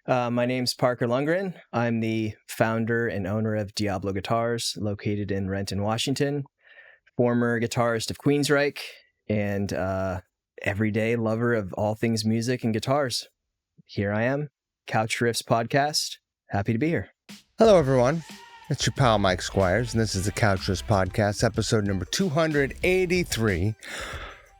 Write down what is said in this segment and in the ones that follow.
My name's Parker Lundgren. I'm the founder and owner of Diablo Guitars, located in Renton, Washington. Former guitarist of Queensryche, and everyday lover of all things music and guitars. Here I am, Couch Riffs Podcast. Happy to be here. Hello, everyone. It's your pal, Mike Squires, and this is the Couch Riffs Podcast, episode number 283.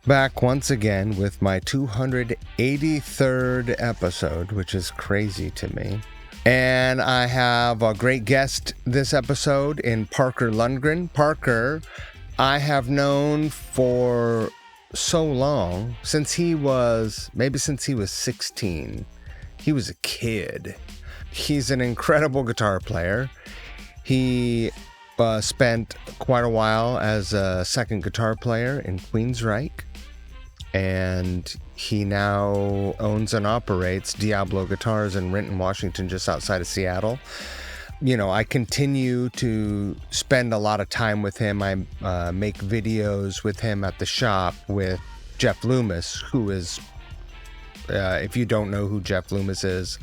Back once again with my 283rd episode, which is crazy to me. And I have a great guest this episode in Parker Lundgren. Parker, I have known for so long, since he was 16. He was a kid. He's an incredible guitar player. He spent quite a while as a second guitar player in Queensryche. And he now owns and operates Diablo Guitars in Renton, Washington, just outside of Seattle. You know, I continue to spend a lot of time with him. I make videos with him at the shop with Jeff Loomis, who is, if you don't know who Jeff Loomis is,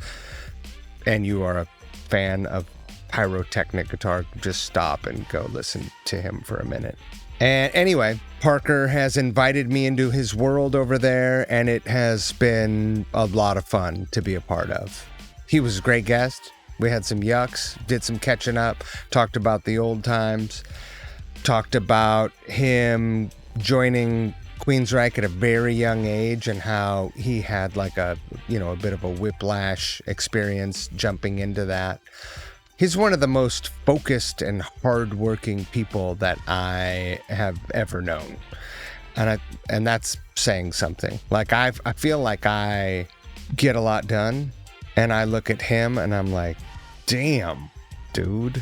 and you are a fan of pyrotechnic guitar, just stop and go listen to him for a minute. And anyway, Parker has invited me into his world over there, and it has been a lot of fun to be a part of. He was a great guest. We had some yucks, did some catching up, talked about the old times, talked about him joining Queensryche at a very young age and how he had like a bit of a whiplash experience jumping into that. He's one of the most focused and hardworking people that I have ever known. And that's saying something. Like I feel like I get a lot done, and I look at him and I'm like, damn, dude,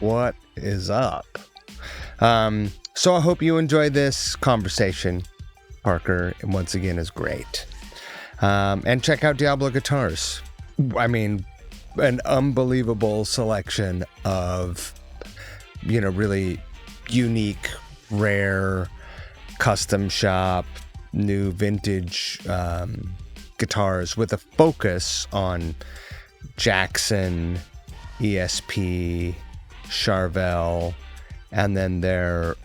what is up? So I hope you enjoy this conversation. Parker, once again, is great. And check out Diablo Guitars. I mean, an unbelievable selection of, really unique, rare, custom shop, new vintage guitars with a focus on Jackson, ESP, Charvel, and then there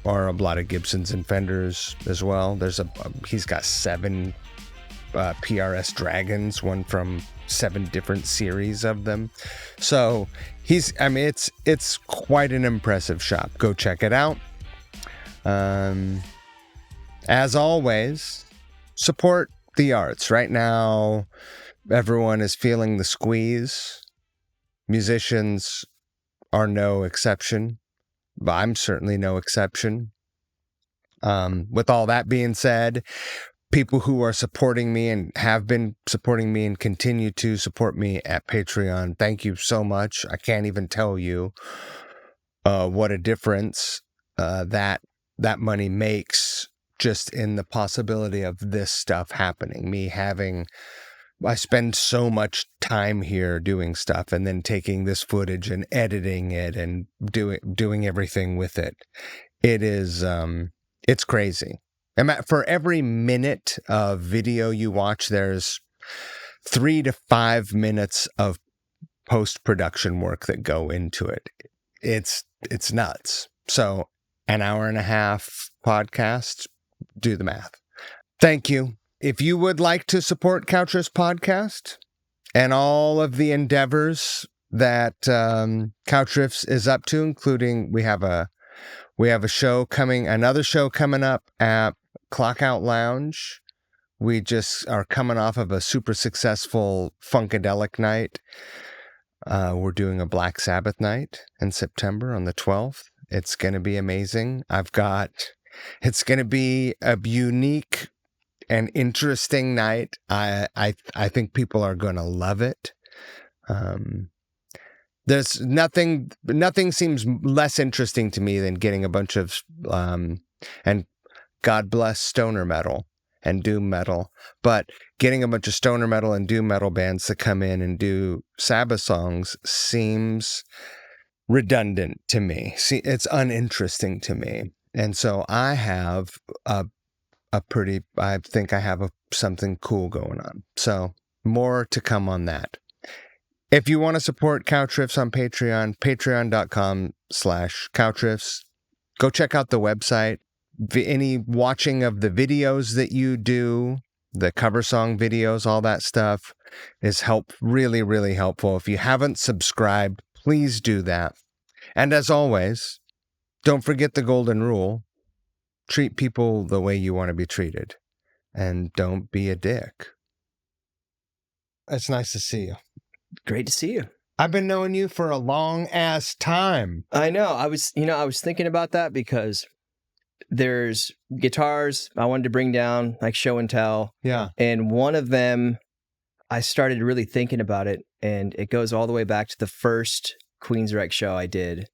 are a lot of Gibsons and Fenders as well. He's got 7 PRS Dragons, one from 7 different series of them. So it's quite an impressive shop. Go check it out. As always, support the arts. Right now, everyone is feeling the squeeze. Musicians are no exception. I'm certainly no exception. With all that being said, people who are supporting me and have been supporting me and continue to support me at Patreon, thank you so much. I can't even tell you what a difference that money makes just in the possibility of this stuff happening. I spend so much time here doing stuff and then taking this footage and editing it and doing everything with it. It is, it's crazy. For every minute of video you watch, there's 3 to 5 minutes of post-production work that go into it. It's nuts. So an hour and a half podcast, do the math. Thank you. If you would like to support Couch Riffs Podcast and all of the endeavors that Couch Riffs is up to, including we have another show coming up at Clockout Lounge. We just are coming off of a super successful Funkadelic night. We're doing a Black Sabbath night in September on the 12th. It's going to be amazing. It's going to be a unique and interesting night. I think people are going to love it. There's nothing seems less interesting to me than getting a bunch of, and God bless stoner metal and doom metal, but getting a bunch of stoner metal and doom metal bands to come in and do Sabbath songs seems redundant to me. See, it's uninteresting to me. And so I have I think I have something cool going on. So More to come on that. If you want to support Couch Riffs on Patreon, patreon.com/couchriffs. Go check out the website. Any watching of the videos that you do, the cover song videos, all that stuff is really, really helpful. If you haven't subscribed, please do that. And as always, don't forget the golden rule. Treat people the way you want to be treated. And don't be a dick. It's nice to see you. Great to see you. I've been knowing you for a long ass time. I know. I was thinking about that because there's guitars I wanted to bring down, like show and tell. Yeah. And one of them, I started really thinking about it, and it goes all the way back to the first Queensrÿche show I did.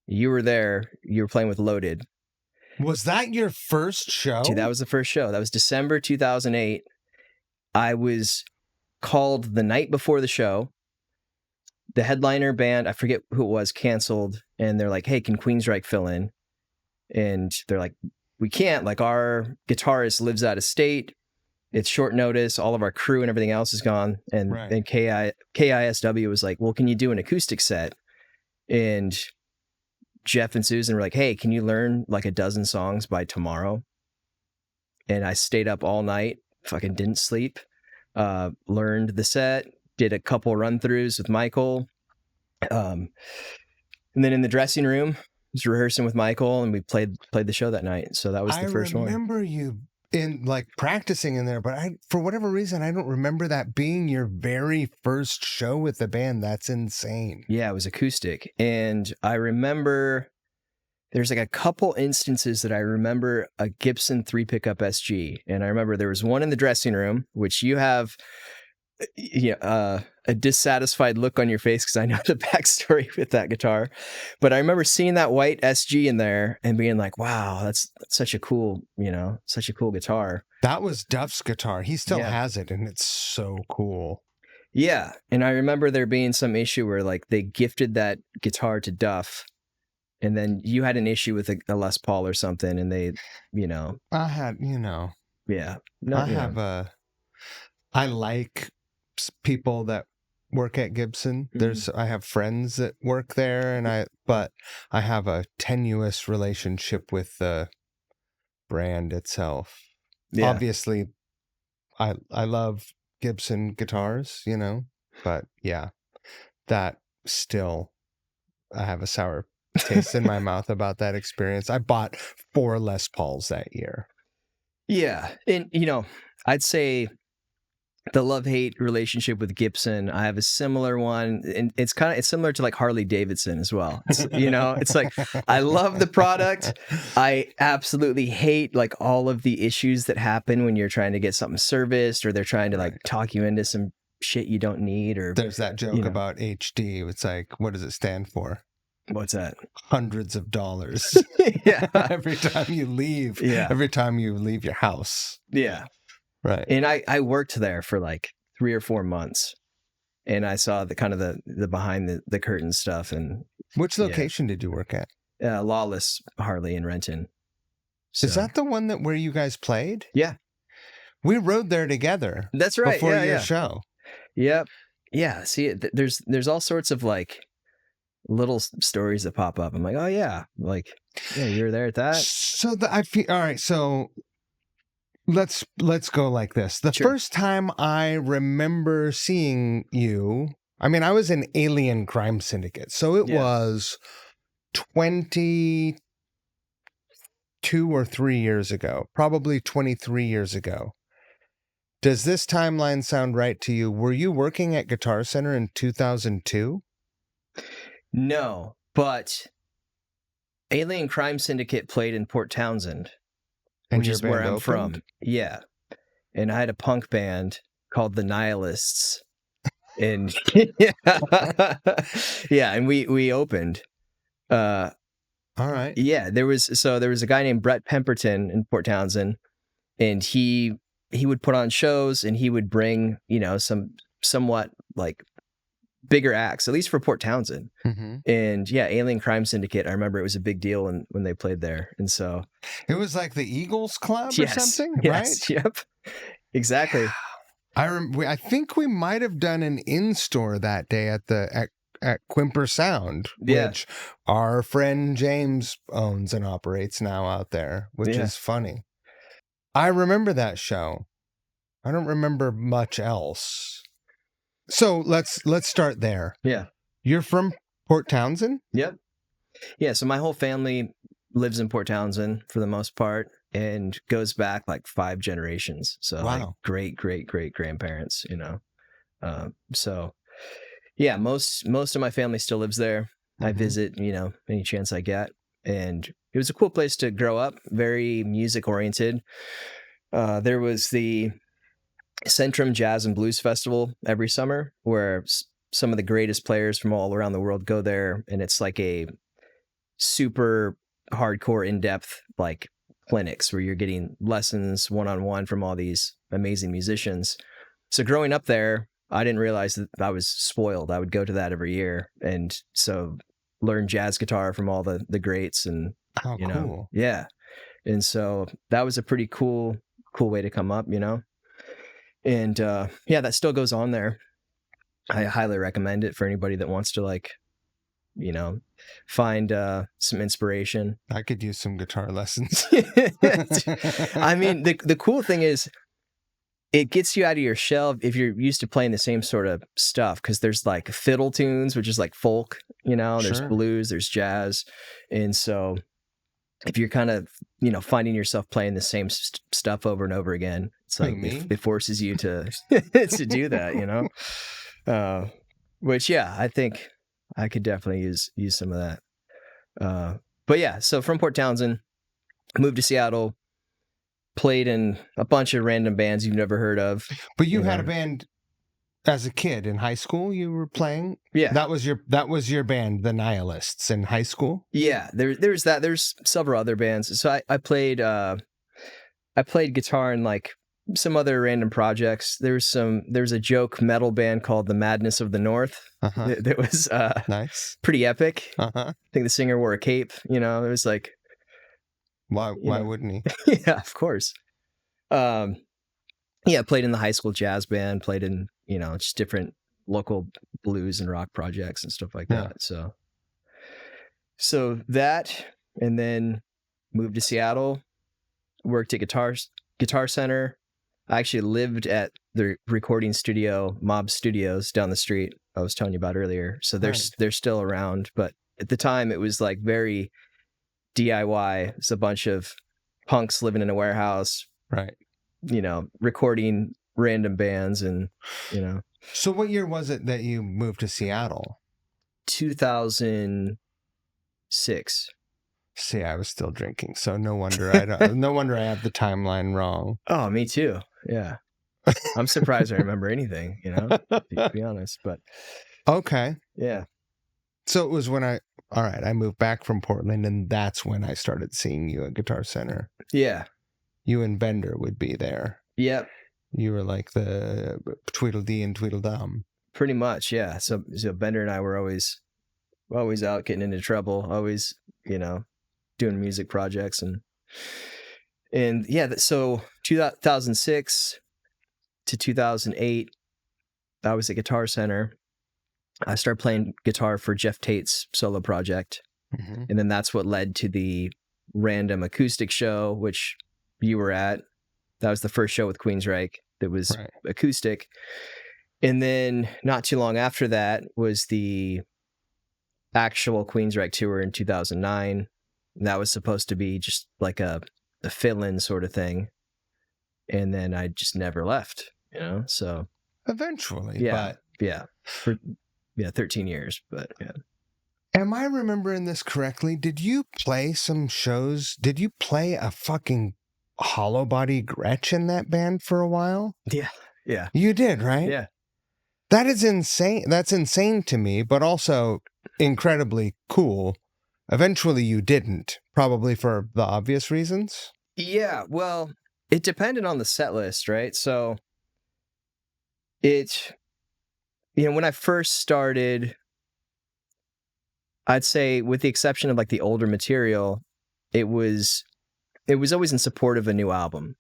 You were there. You were playing with Loaded. Was that your first show? Dude, that was the first show. That was December 2008. I was called the night before the show. The headliner band, I forget who it was, canceled, and they're like, hey, can Queensrÿche fill in? And they're like, we can't. Like, our guitarist lives out of state. It's short notice. All of our crew and everything else is gone. And Right. then KISW was like, well, can you do an acoustic set? And Jeff and Susan were like, hey, can you learn like a dozen songs by tomorrow? And I stayed up all night, fucking didn't sleep, learned the set, did a couple run-throughs with Michael. And then in the dressing room, was rehearsing with Michael, and we played the show that night. So that was the first one. I remember you in like practicing in there, but for whatever reason, I don't remember that being your very first show with the band. That's insane. Yeah, it was acoustic. And I remember there's like a couple instances that I remember a Gibson 3-pickup SG. And I remember there was one in the dressing room, which you have a dissatisfied look on your face because I know the backstory with that guitar. But I remember seeing that white SG in there and being like, wow, that's such a cool guitar. That was Duff's guitar. He still Yeah. has it, and it's so cool. Yeah. And I remember there being some issue where like they gifted that guitar to Duff, and then you had an issue with a Les Paul or something, and they, I had, yeah. I like people that work at Gibson. I have friends that work there, but I have a tenuous relationship with the brand itself. Yeah. Obviously, I love Gibson guitars, but yeah, that still, I have a sour taste in my mouth about that experience. I bought 4 Les Pauls that year. Yeah. And, I'd say the love-hate relationship with Gibson, I have a similar one, and it's similar to like Harley Davidson as well. It's, it's like, I love the product. I absolutely hate like all of the issues that happen when you're trying to get something serviced, or they're trying to like talk you into some shit you don't need. Or there's that joke about HD. It's like, what does it stand for? What's that? Hundreds of dollars. Yeah. Every time you leave. Yeah. Every time you leave your house. Yeah. Right. And I worked there for like 3 or 4 months, and I saw the kind of the behind the curtain stuff. And which location did you work at? Lawless Harley in Renton. So. Is that the one where you guys played? Yeah. We rode there together. That's right. Before your show. Yep. Yeah. See, there's all sorts of like little stories that pop up. I'm like, oh yeah, like, yeah, you were there at that. So I feel all right. So let's go like this. The first time I remember seeing you, I mean, I was in Alien Crime Syndicate, so it was 22 or 3 years ago, probably 23 years ago. Does this timeline sound right to you? Were you working at Guitar Center in 2002? No, but Alien Crime Syndicate played in Port Townsend, which is where I'm from. Yeah. And I had a punk band called the Nihilists. And yeah, and we opened. All right. Yeah, there was a guy named Brett Pemberton in Port Townsend, and he would put on shows, and he would bring, some somewhat like bigger acts, at least for Port Townsend. Mm-hmm. And yeah, Alien Crime Syndicate, I remember it was a big deal when they played there. And so it was like the Eagles Club or something, yes, right? Yep. Exactly. I think we might have done an in-store that day at Quimper Sound, Yeah. which our friend James owns and operates now out there, which Yeah. is funny. I remember that show. I don't remember much else. So let's start there. Yeah. You're from Port Townsend? Yep. Yeah. So my whole family lives in Port Townsend for the most part and goes back like 5 generations. So like Wow. great grandparents, so yeah, most of my family still lives there. I visit, any chance I get. And it was a cool place to grow up, very music oriented. There was the Centrum Jazz and Blues Festival every summer where some of the greatest players from all around the world go there. And it's like a super hardcore, in-depth, like clinics where you're getting lessons one-on-one from all these amazing musicians. So growing up there, I didn't realize that I was spoiled. I would go to that every year. And so learn jazz guitar from all the greats and, How cool. Yeah. And so that was a pretty cool way to come up, And that still goes on there. I highly recommend it for anybody that wants to find some inspiration. I could use some guitar lessons. I mean, the cool thing is it gets you out of your shell if you're used to playing the same sort of stuff, because there's like fiddle tunes, which is like folk, there's blues, there's jazz. And so if you're kind of, finding yourself playing the same stuff over and over again, it's like it forces you to to do that, which, yeah, I think I could definitely use some of that. But yeah, so from Port Townsend, moved to Seattle, played in a bunch of random bands you've never heard of. But you had a band as a kid in high school. You were playing. Yeah, that was your band, the Nihilists, in high school. Yeah, there's that. There's several other bands. So I played guitar in like some other random projects. There's a joke metal band called the Madness of the North. That was nice, pretty epic. I think the singer wore a cape. It was like, why wouldn't he? Yeah, of course. Played in the high school jazz band, played in, just different local blues and rock projects and stuff like that. So that, and then moved to Seattle, worked at Guitar Center. I actually lived at the recording studio, Mob Studios, down the street I was telling you about earlier. So they're still around, but at the time it was like very DIY. It's a bunch of punks living in a warehouse, right? Recording random bands and, So what year was it that you moved to Seattle? 2006. See, I was still drinking, so no wonder I have the timeline wrong. Oh, me too. Yeah. I'm surprised I remember anything, to be honest, but okay. Yeah. So it was when I moved back from Portland, and that's when I started seeing you at Guitar Center. Yeah. You and Bender would be there. Yep. You were like the Tweedledee and Tweedledum. Pretty much, yeah. So Bender and I were always out getting into trouble, always, doing music projects and yeah. So 2006 to 2008, I was at Guitar Center. I started playing guitar for Jeff Tate's solo project. Mm-hmm. And then that's what led to the random acoustic show, which you were at. That was the first show with Queensryche that was acoustic. And then not too long after that was the actual Queensryche tour in 2009. And that was supposed to be just like a fill-in sort of thing. And then I just never left, so. Eventually. Yeah. But... Yeah. For 13 years, but yeah. Am I remembering this correctly? Did you play some shows? Did you play a fucking hollow body Gretsch in that band for a while? Yeah. Yeah. You did, right? Yeah. That is insane. That's insane to me, but also incredibly cool. Eventually you didn't, probably for the obvious reasons. Yeah. Well, it depended on the set list, right? So when I first started, I'd say with the exception of like the older material, it was always in support of a new album.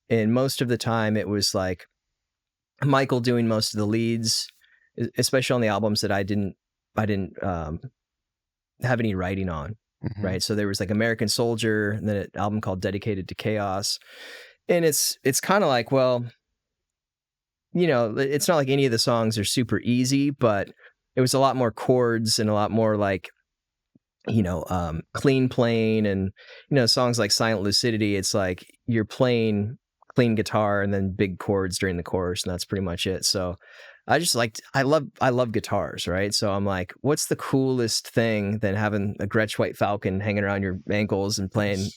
And most of the time it was like Michael doing most of the leads, especially on the albums that I didn't have any writing on. Mhm. Right. So there was like American Soldier, and then an album called Dedicated to Chaos. And it's kind of like, well, you know, it's not like any of the songs are super easy, but it was a lot more chords and a lot more like, you know, clean playing, and, you know, songs like Silent Lucidity, it's like you're playing clean guitar and then big chords during the chorus, and that's pretty much it. So I just I love guitars, right? So I'm like, what's the coolest thing than having a Gretsch White Falcon hanging around your ankles and playing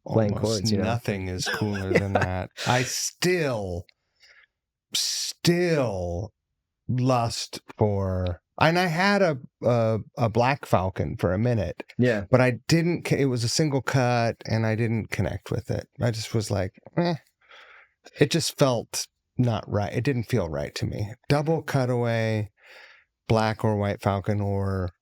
Almost chords, you know? nothing is cooler than that. I still lust for, and I had a Black Falcon for a minute, Yeah. but I didn't. It was a single cut, and I didn't connect with it. I just was like, it just felt not right. It didn't feel right to me. Double cutaway, Black or White Falcon or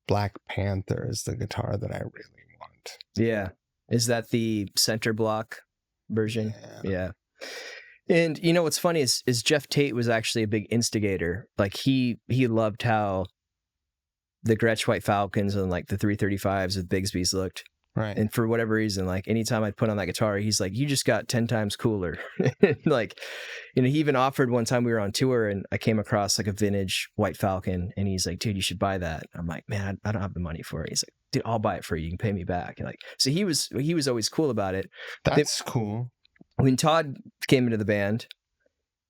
Black Panther is the guitar that I really want. Yeah. Is that the center block version? Yeah. And you know what's funny is Jeff Tate was actually a big instigator. Like he loved how the Gretsch White Falcons and like the 335s with Bigsby's looked. Right. And for whatever reason, like anytime I'd put on that guitar, he's like, you just got 10 times cooler. Like, you know, he even offered one time we were on tour and I came across like a vintage White Falcon and he's like, dude, you should buy that. I'm like, man, I don't have the money for it. He's like, dude, I'll buy it for you. You can pay me back. And like, so he was always cool about it. That's cool. When Todd came into the band,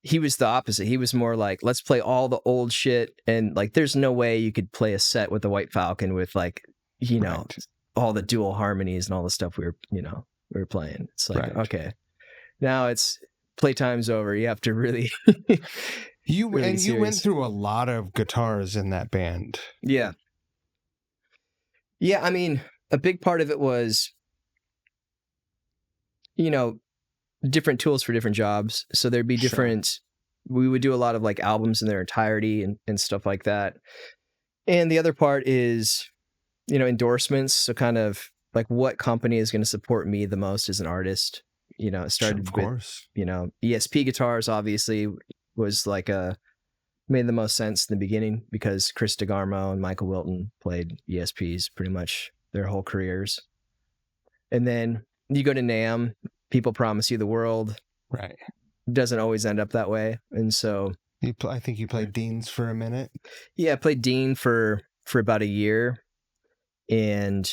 he was the opposite. He was more like, let's play all the old shit. And like, there's no way you could play a set with the White Falcon with like, you know, all the dual harmonies and all the stuff we were playing. It's like, okay, now it's playtime's over. You have to really, you went through a lot of guitars in that band. Yeah. Yeah. I mean, a big part of it was, you know, different tools for different jobs. So there'd be different, we would do a lot of like albums in their entirety and stuff like that. And the other part is, you know, endorsements. So kind of like what company is going to support me the most as an artist. You know, it started with, you know, ESP Guitars obviously was like made the most sense in the beginning because Chris DeGarmo and Michael Wilton played ESPs pretty much their whole careers. And then you go to NAMM, people promise you the world. Right. Doesn't always end up that way. And so I think you played Dean's for a minute. Yeah, I played Dean for about a year. And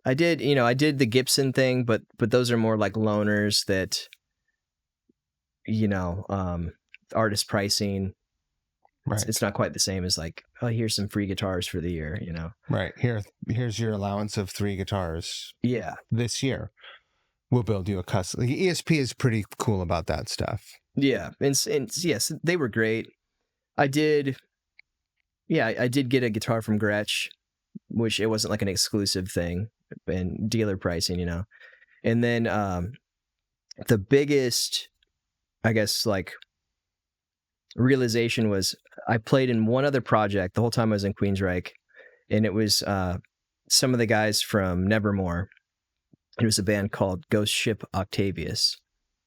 I did the Gibson thing, but those are more like loaners that, you know, artist pricing. Right. It's not quite the same as like, oh, here's some free guitars for the year, you know. Right. Here's your allowance of 3 guitars. Yeah. This year. We'll build you a custom. The ESP is pretty cool about that stuff. Yeah. And yes, they were great. I did get a guitar from Gretsch, which it wasn't like an exclusive thing and dealer pricing, you know. And then the biggest, I guess, like realization was I played in one other project the whole time I was in Queensryche, and it was some of the guys from Nevermore. It was a band called Ghost Ship Octavius,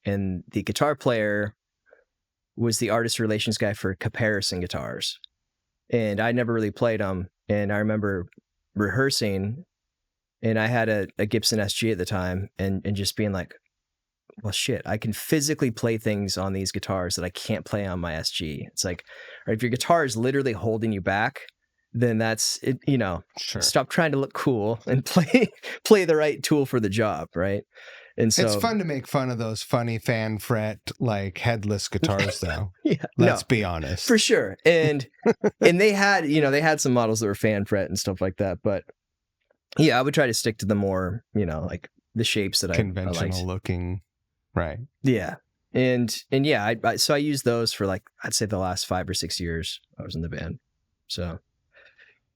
and the guitar player was the artist relations guy for Comparison Guitars, and I never really played them. And I remember rehearsing, and I had a Gibson SG at the time, and just being like, well, shit, I can physically play things on these guitars that I can't play on my SG. It's like, right, if your guitar is literally holding you back, then that's it, you know. Sure. Stop trying to look cool and play the right tool for the job, right? And so it's fun to make fun of those funny fan fret like headless guitars, though. Yeah, let's be honest, for sure. And they had some models that were fan fret and stuff like that, but yeah, I would try to stick to the more, you know, like the shapes that conventional looking, right? Yeah, and yeah, so I used those for like I'd say the last 5 or 6 years I was in the band. So.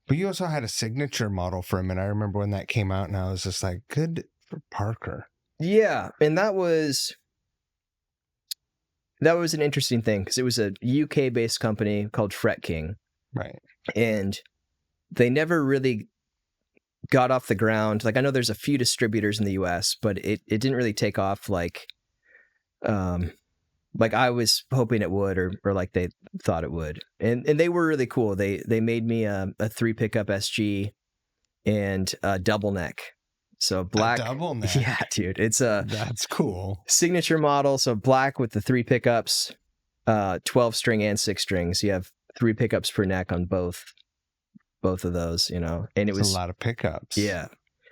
But you also had a signature model for a minute. I remember when that came out, and I was just like, good for Parker. Yeah, and that was an interesting thing because it was a UK-based company called Fret King. Right. And they never really got off the ground. Like, I know there's a few distributors in the US, but it didn't really take off like like I was hoping it would, or like they thought it would. And they were really cool. They made me a 3 pickup SG and a double neck. So black. A double neck. Yeah, dude. It's a That's cool. signature model. So black with the 3 pickups, 12 string and 6 strings. You have 3 pickups per neck on both of those, and it was a lot of pickups. Yeah.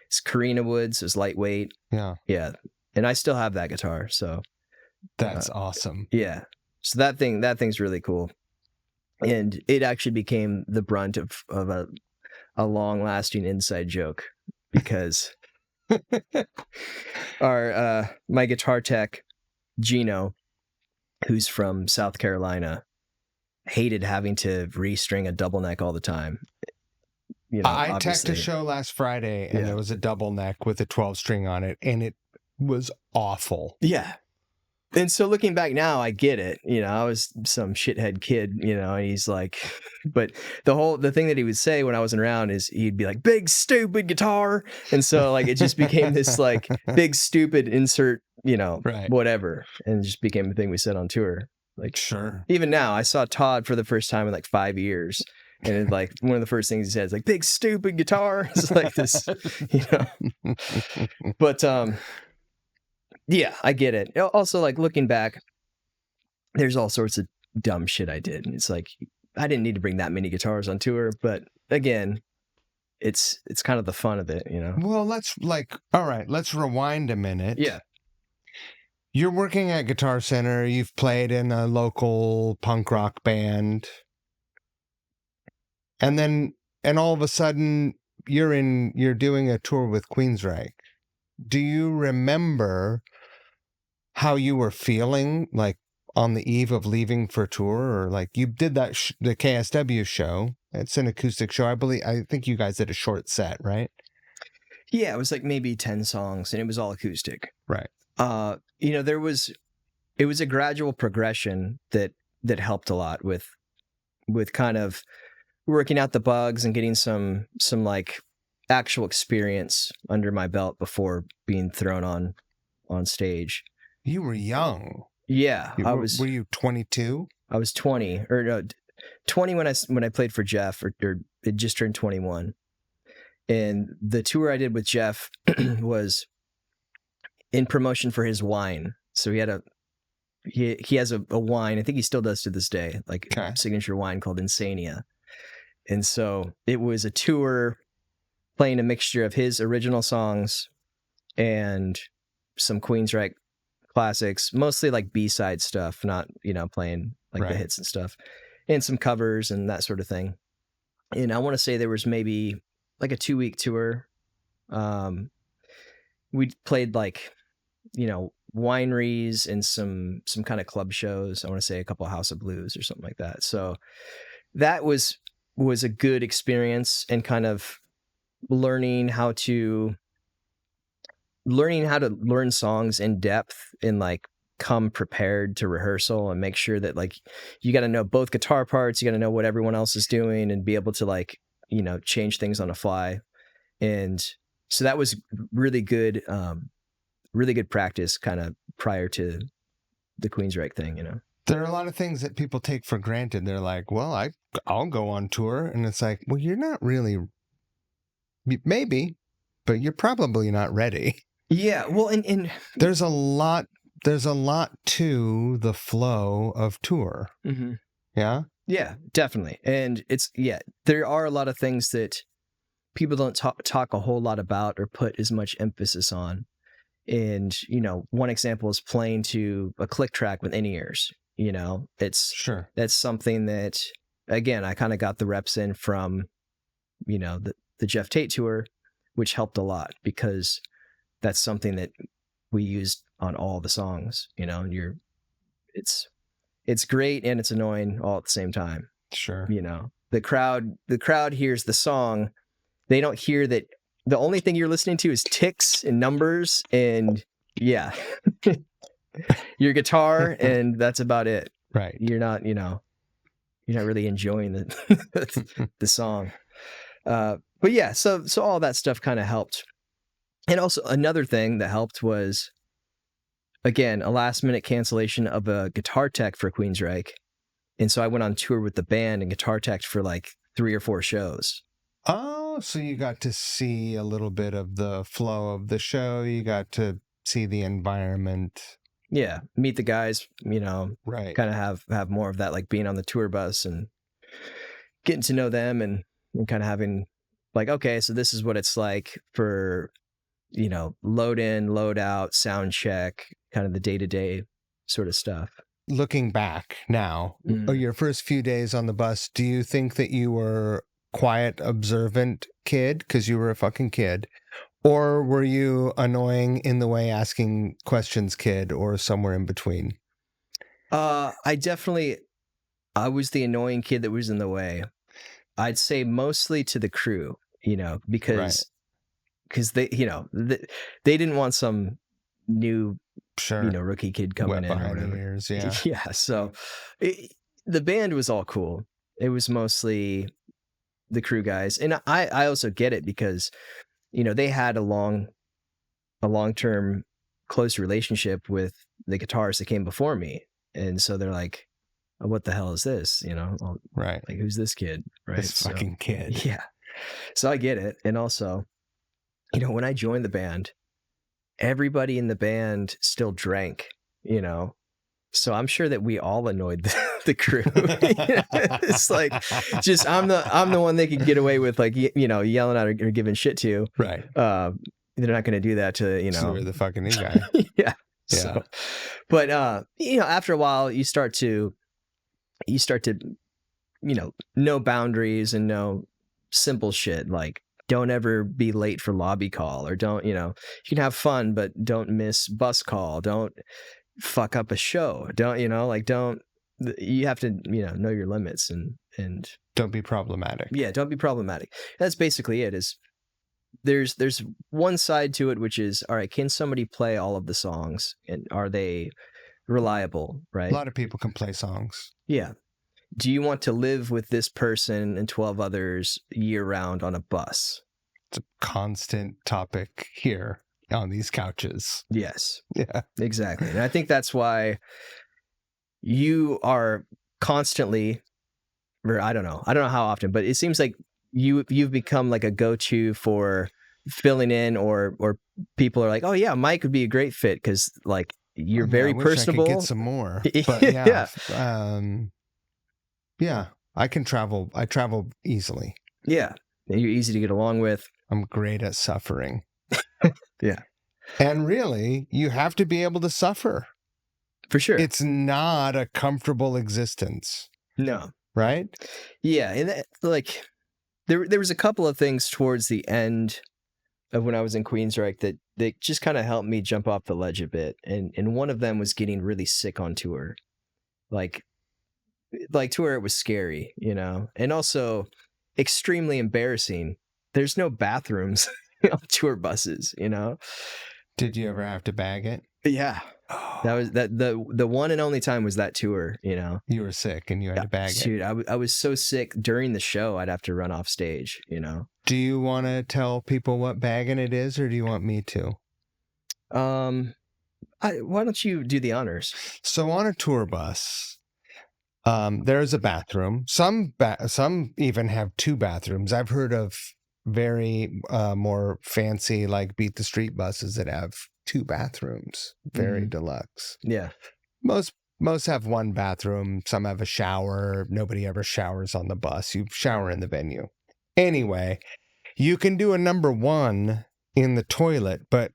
It's Carina woods. It was lightweight. Yeah. Yeah. And I still have that guitar. So that's awesome. yeah. So that thing's really cool. And it actually became the brunt of a long lasting inside joke because my guitar tech, Gino, who's from South Carolina, hated having to restring a double neck all the time. I teched a show last Friday and Yeah. there was a double neck with a 12 string on it and it was awful. Yeah. And so looking back now, I get it. I was some shithead kid, and he's like, but the thing that he would say when I wasn't around is he'd be like, big stupid guitar. And so like, it just became this like big stupid insert, Right. whatever. And it just became a thing we said on tour. Like, Sure. even now I saw Todd for the first time in like 5 years. And it's like one of the first things he said is like, big stupid guitar. It's like this, but, yeah, I get it. Also, like looking back, there's all sorts of dumb shit I did. And it's like, I didn't need to bring that many guitars on tour, but again, it's kind of the fun of it, Well, all right, let's rewind a minute. Yeah. You're working at Guitar Center. You've played in a local punk rock band. And all of a sudden you're doing a tour with Queensryche. Do you remember how you were feeling like on the eve of leaving for tour, or like you did that the KSW show? It's an acoustic show. I think you guys did a short set, right? Yeah, it was like maybe 10 songs and it was all acoustic. Right. It was a gradual progression that helped a lot with kind of working out the bugs and getting some like actual experience under my belt before being thrown on stage. You were young. Yeah, Were you 22? I was 20 or no, 20 when I played for Jeff, or it just turned 21. And the tour I did with Jeff was in promotion for his wine. So he has a wine. I think he still does to this day, like Okay. a signature wine called Insania. And so it was a tour playing a mixture of his original songs and some Queensryche classics, mostly like B-side stuff, not, playing like Right. the hits and stuff, and some covers and that sort of thing. And I want to say there was maybe like a 2-week tour. We played like, wineries and some kind of club shows. I want to say a couple of House of Blues or something like that. So that was a good experience, and kind of learning how to learn songs in depth and like come prepared to rehearsal, and make sure that like you got to know both guitar parts, you got to know what everyone else is doing, and be able to like, change things on the fly. And so that was really good practice kind of prior to the Queensryche thing, There are a lot of things that people take for granted. They're like, well, I'll go on tour. And it's like, well, you're not really, maybe, but you're probably not ready. Yeah. Well, and There's a lot to the flow of tour. mm-hmm. Yeah. Yeah, definitely. And there are a lot of things that people don't talk a whole lot about or put as much emphasis on. And, one example is playing to a click track with in-ears. Sure. That's something that, again, I kind of got the reps in from, the Jeff Tate tour, which helped a lot, because that's something that we used on all the songs, and it's great and it's annoying all at the same time. Sure. The crowd hears the song. They don't hear that the only thing you're listening to is ticks and numbers and your guitar, and that's about it. Right. You're not really enjoying the song. But yeah, so all that stuff kind of helped. And also another thing that helped was again, a last minute cancellation of a guitar tech for Queensryche. And so I went on tour with the band and guitar tech for like 3 or 4 shows. Oh, so you got to see a little bit of the flow of the show. You got to see the environment. Yeah, meet the guys, Right. kind of have more of that, like being on the tour bus and getting to know them and kind of having like, okay, so this is what it's like for, load in, load out, sound check, kind of the day-to-day sort of stuff. Looking back now, your first few days on the bus, do you think that you were quiet, observant kid because you were a fucking kid? Or were you annoying in the way asking questions kid or somewhere in between? I was the annoying kid that was in the way. I'd say mostly to the crew, because they, they didn't want some new, rookie kid coming in or whatever. Ears, yeah. Yeah. So the band was all cool. It was mostly the crew guys. And I also get it because, they had a long-term close relationship with the guitarist that came before me. And so they're like, oh, what the hell is this? Right. Like, who's this kid? Right. This fucking kid. Yeah. So I get it. And also, when I joined the band, everybody in the band still drank, so I'm sure that we all annoyed the crew. It's like, just I'm the one they could get away with, like, yelling at or giving shit to. Right. They're not going to do that to, So you're the fucking new guy. Yeah. So, but after a while, you start to know boundaries and know simple shit like don't ever be late for lobby call, or don't, you can have fun, but don't miss bus call. Don't fuck up a show. Don't, you have to, know your limits and don't be problematic. Yeah. Don't be problematic. That's basically it. Is there's one side to it, which is, all right, can somebody play all of the songs and are they reliable? Right. A lot of people can play songs. Yeah. Do you want to live with this person and 12 others year round on a bus? It's a constant topic here on these couches. Yes. Yeah. Exactly. And I think that's why you are constantly, or I don't know how often, but it seems like you've become like a go-to for filling in, or people are like, oh yeah, Mike would be a great fit because like you're very personable. I could get some more. But yeah, I can travel. I travel easily. Yeah. You're easy to get along with. I'm great at suffering. Yeah. And really, you have to be able to suffer. For sure. It's not a comfortable existence. No. Right? Yeah. And like, there was a couple of things towards the end of when I was in Queensryche that just kind of helped me jump off the ledge a bit. And one of them was getting really sick on tour. Like tour, it was scary, and also extremely embarrassing. There's no bathrooms on tour buses, Did you ever have to bag it? Yeah. Oh. That was the one and only time was that tour, You were sick and you had to bag it. Dude, I was so sick during the show, I'd have to run off stage, Do you want to tell people what bagging it is, or do you want me to? Why don't you do the honors? So on a tour bus, there's a bathroom. Some even have 2 bathrooms. I've heard of very more fancy, like beat the street buses that have 2 bathrooms. Very deluxe. Yeah. Most have 1 bathroom. Some have a shower. Nobody ever showers on the bus. You shower in the venue. Anyway, you can do a number 1 in the toilet, but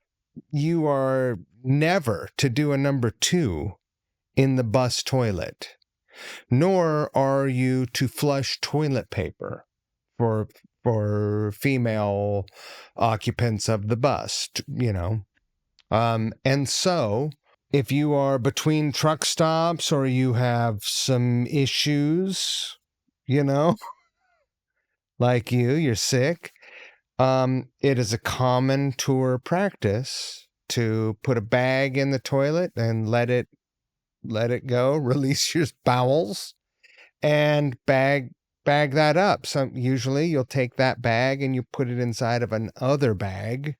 you are never to do a number 2 in the bus toilet. Nor are you to flush toilet paper for female occupants of the bus, And so if you are between truck stops or you have some issues, like you're sick, it is a common tour practice to put a bag in the toilet and let it go, release your bowels, and bag that up. So usually you'll take that bag and you put it inside of another bag.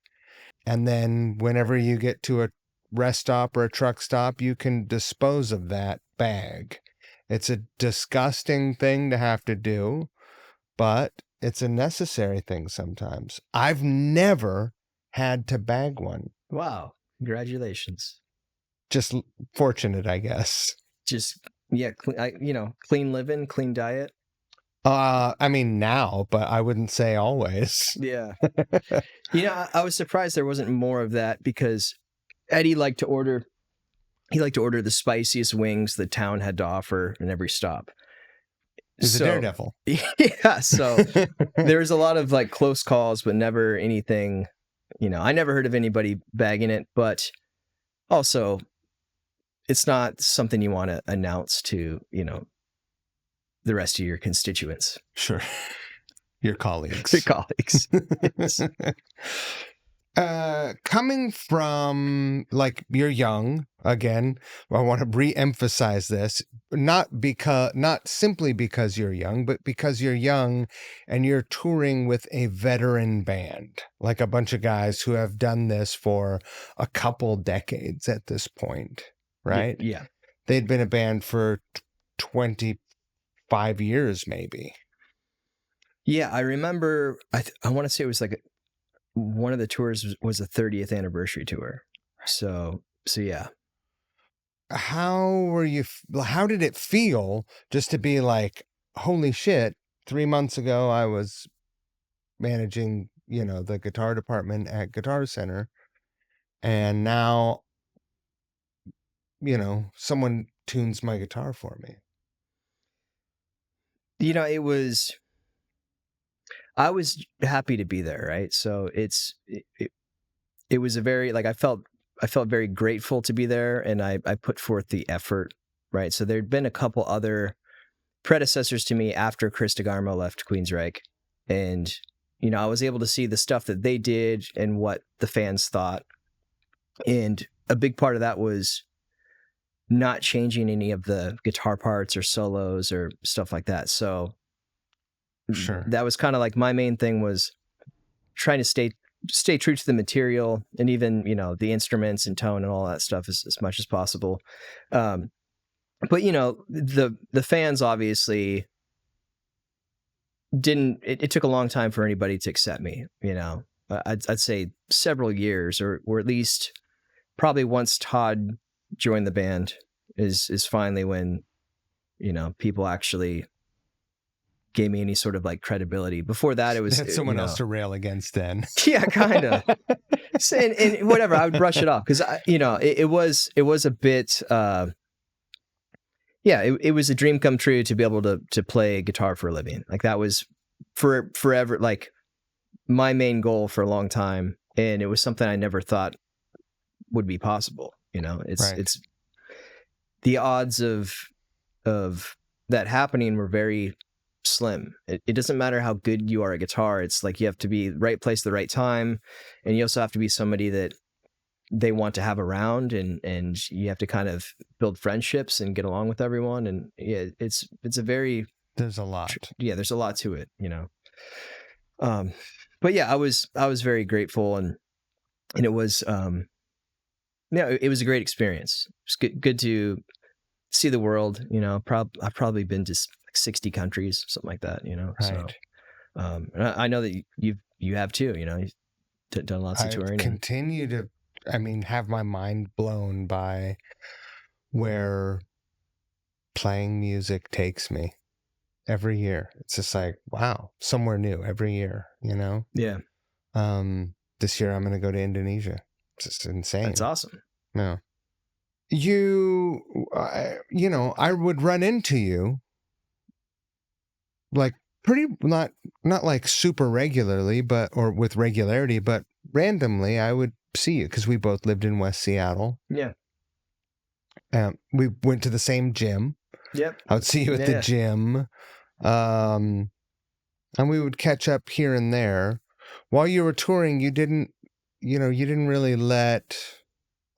And then whenever you get to rest stop or a truck stop, you can dispose of that bag. It's a disgusting thing to have to do, but it's a necessary thing sometimes. I've never had to bag one. Wow. Congratulations. Just fortunate, I guess. Just, yeah, clean living, clean diet. I mean now, but I wouldn't say always. Yeah. I was surprised there wasn't more of that, because Eddie liked to order the spiciest wings the town had to offer in every stop. He's a daredevil. Yeah. So there was a lot of like close calls, but never anything, I never heard of anybody bagging it, but also it's not something you want to announce to, the rest of your constituents. Sure. Your colleagues. Your colleagues. Yes. Coming from, like, you're young, again, I want to re-emphasize this, not simply because you're young, but because you're young and you're touring with a veteran band, like a bunch of guys who have done this for a couple decades at this point, right? Yeah. They'd been a band for 25 years, maybe. Yeah, I remember, I want to say it was like one of the tours was a 30th anniversary tour. So yeah. How did it feel just to be like, holy shit, 3 months ago I was managing, the guitar department at Guitar Center, and now, someone tunes my guitar for me. I was happy to be there, right? So it was a very, like, I felt very grateful to be there, and I put forth the effort, right? So there'd been a couple other predecessors to me after Chris DeGarmo left Queensryche, and I was able to see the stuff that they did and what the fans thought, and a big part of that was not changing any of the guitar parts or solos or stuff like that. So sure, that was kind of like my main thing, was trying to stay true to the material, and even, the instruments and tone and all that stuff as much as possible. But the fans obviously didn't, it took a long time for anybody to accept me, I'd say several years, or at least probably once Todd joined the band is finally when, people actually gave me any sort of like credibility. Before that, it was someone else to rail against then. Yeah, kind of. and whatever, I would brush it off, because it was a bit. It was a dream come true to be able to play guitar for a living. Like, that was forever, like, my main goal for a long time, and it was something I never thought would be possible. It's the odds of that happening were very slim. It doesn't matter how good you are at guitar. It's like you have to be right place at the right time, and you also have to be somebody that they want to have around, and you have to kind of build friendships and get along with everyone. And yeah, it's a very, there's a lot. There's a lot to it, but yeah, I was very grateful, and it was it was a great experience. It's good to see the world. I've probably been to 60 countries, something like that, Right. So and I know that you have too, you've done lots of touring. I continue to, have my mind blown by where playing music takes me every year. It's just like, wow, somewhere new every year, Yeah. This year I'm going to go to Indonesia. It's just insane. That's awesome. Yeah. I would run into you like pretty, not like super regularly, or with regularity, but randomly I would see you, because we both lived in West Seattle. Yeah. We went to the same gym. Yep. I would see you at the gym. And we would catch up here and there. While you were touring, you didn't really let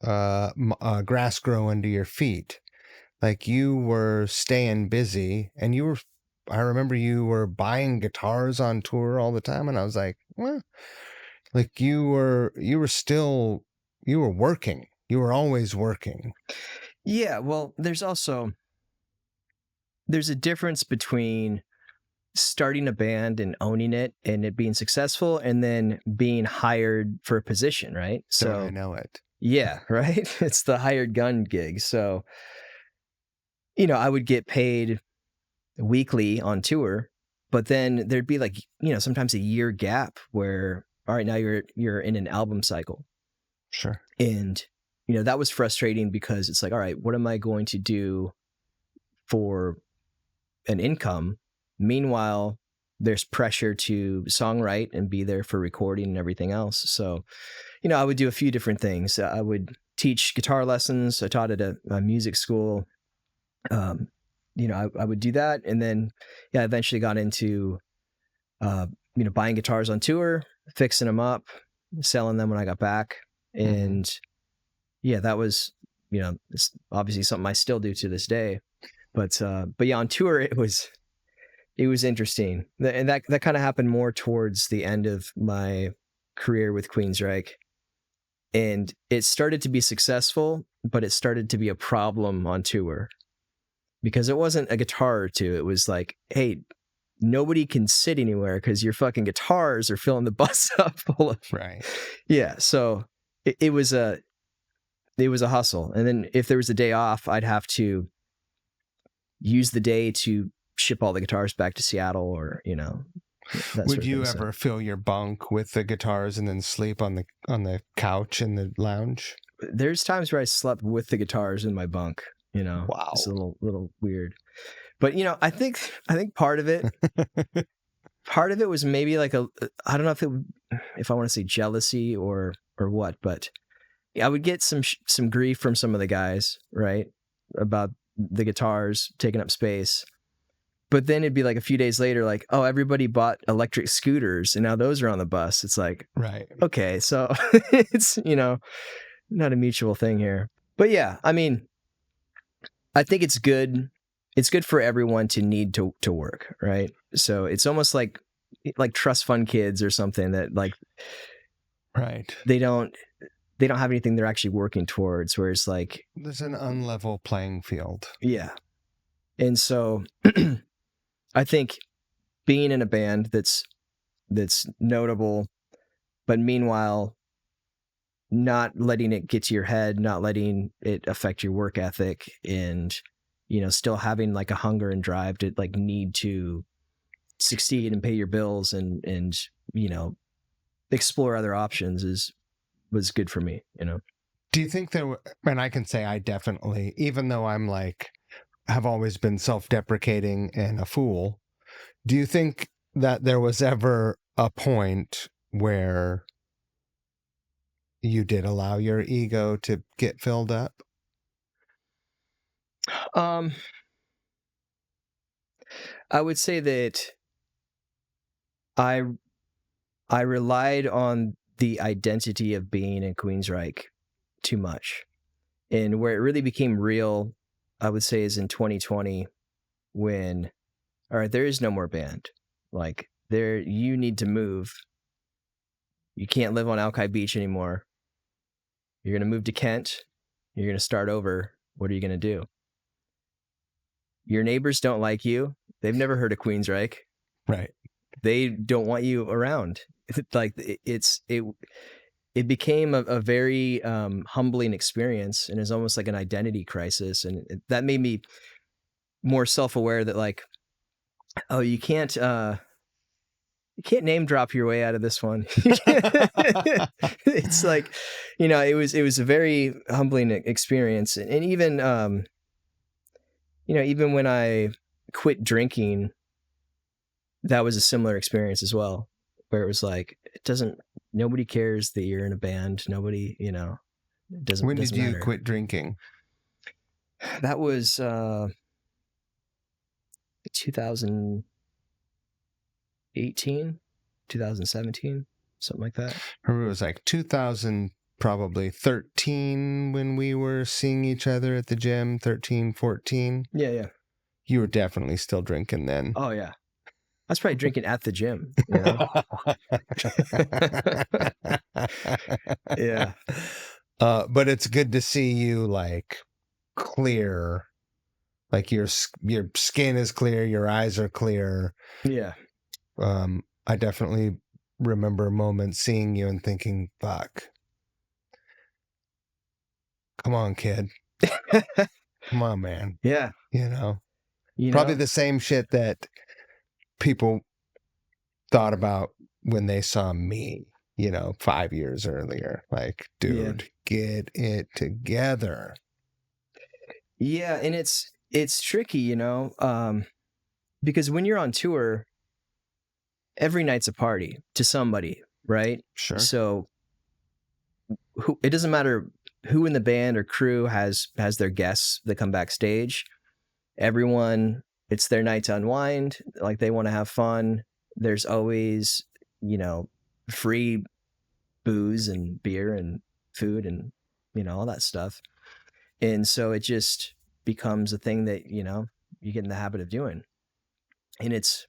grass grow under your feet. Like, you were staying busy, and I remember you were buying guitars on tour all the time, and I was like, well, like, you were working. You were always working. Yeah, well, there's a difference between starting a band and owning it and it being successful and then being hired for a position, right? So I know it. Yeah, right? It's the hired gun gig. So, I would get paid weekly on tour, but then there'd be like, sometimes a year gap where, all right, now you're in an album cycle. Sure. And, that was frustrating because it's like, all right, what am I going to do for an income? Meanwhile, there's pressure to songwrite and be there for recording and everything else. So, I would do a few different things. I would teach guitar lessons. I taught at a music school. I would do that. And then, I eventually got into, buying guitars on tour, fixing them up, selling them when I got back. And that was, it's obviously something I still do to this day. But yeah, on tour, it was interesting. And that kind of happened more towards the end of my career with Queensryche. And it started to be successful, but it started to be a problem on tour because it wasn't a guitar or two. It was like, hey, nobody can sit anywhere because your fucking guitars are filling the bus up full of. Right. Yeah. So it was a hustle. And then if there was a day off, I'd have to use the day to ship all the guitars back to Seattle or, Would you ever fill your bunk with the guitars and then sleep on the couch in the lounge? There's times where I slept with the guitars in my bunk, Wow. It's a little weird. But, I think part of it was maybe like I don't know if I want to say jealousy or what, but I would get some grief from some of the guys, right? About the guitars taking up space. But then it'd be like a few days later, like, oh, everybody bought electric scooters and now those are on the bus. It's like, right. Okay. So it's, not a mutual thing here. But yeah, I mean, I think it's good. It's good for everyone to need to work, right? So it's almost like trust fund kids or something that like, right. They don't have anything they're actually working towards, where it's like there's an unlevel playing field. Yeah. And so I think being in a band that's notable, but meanwhile not letting it get to your head, not letting it affect your work ethic, and still having like a hunger and drive to like need to succeed and pay your bills and explore other options was good for me. Do you think and I can say I definitely, even though I'm like have always been self-deprecating and a fool, do you think that there was ever a point where you did allow your ego to get filled up? I would say that I relied on the identity of being in Queensryche too much. And where it really became real, I would say, is in 2020 when, all right, there is no more band. Like, you need to move. You can't live on Alki Beach anymore. You're going to move to Kent. You're going to start over. What are you going to do? Your neighbors don't like you. They've never heard of Queensryche. Right. They don't want you around. Like it became a very humbling experience, and it's almost like an identity crisis. And that made me more self-aware that like, oh, you can't name drop your way out of this one. It's like, it was a very humbling experience. And even, even when I quit drinking, that was a similar experience as well, where it was like, nobody cares that you're in a band. Nobody, it doesn't. When did you matter. Quit drinking? That was 2018, 2017, something like that. It was like 2000, probably 13 when we were seeing each other at the gym, 13, 14. Yeah. You were definitely still drinking then. Oh, yeah. I was probably drinking at the gym. Yeah. But it's good to see you like clear, like your skin is clear, your eyes are clear. Yeah. I definitely remember moments seeing you and thinking, fuck, come on, kid. Come on, man. Yeah. You know, You probably know? the same shit that people thought about when they saw me, 5 years earlier. Like, dude, get it together. Yeah, and it's tricky, because when you're on tour, every night's a party to somebody, right? Sure. So it doesn't matter who in the band or crew has their guests that come backstage. Everyone, it's their night to unwind. Like they want to have fun. There's always, free booze and beer and food and, all that stuff. And so it just becomes a thing that, you get in the habit of doing. And it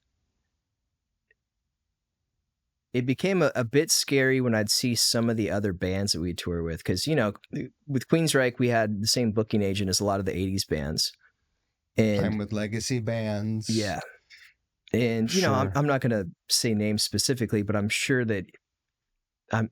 became a bit scary when I'd see some of the other bands that we tour with. Because, with Queensryche, we had the same booking agent as a lot of the 80s bands. And Playing with legacy bands. Yeah. And, Sure. I'm not going to say names specifically, but I'm sure that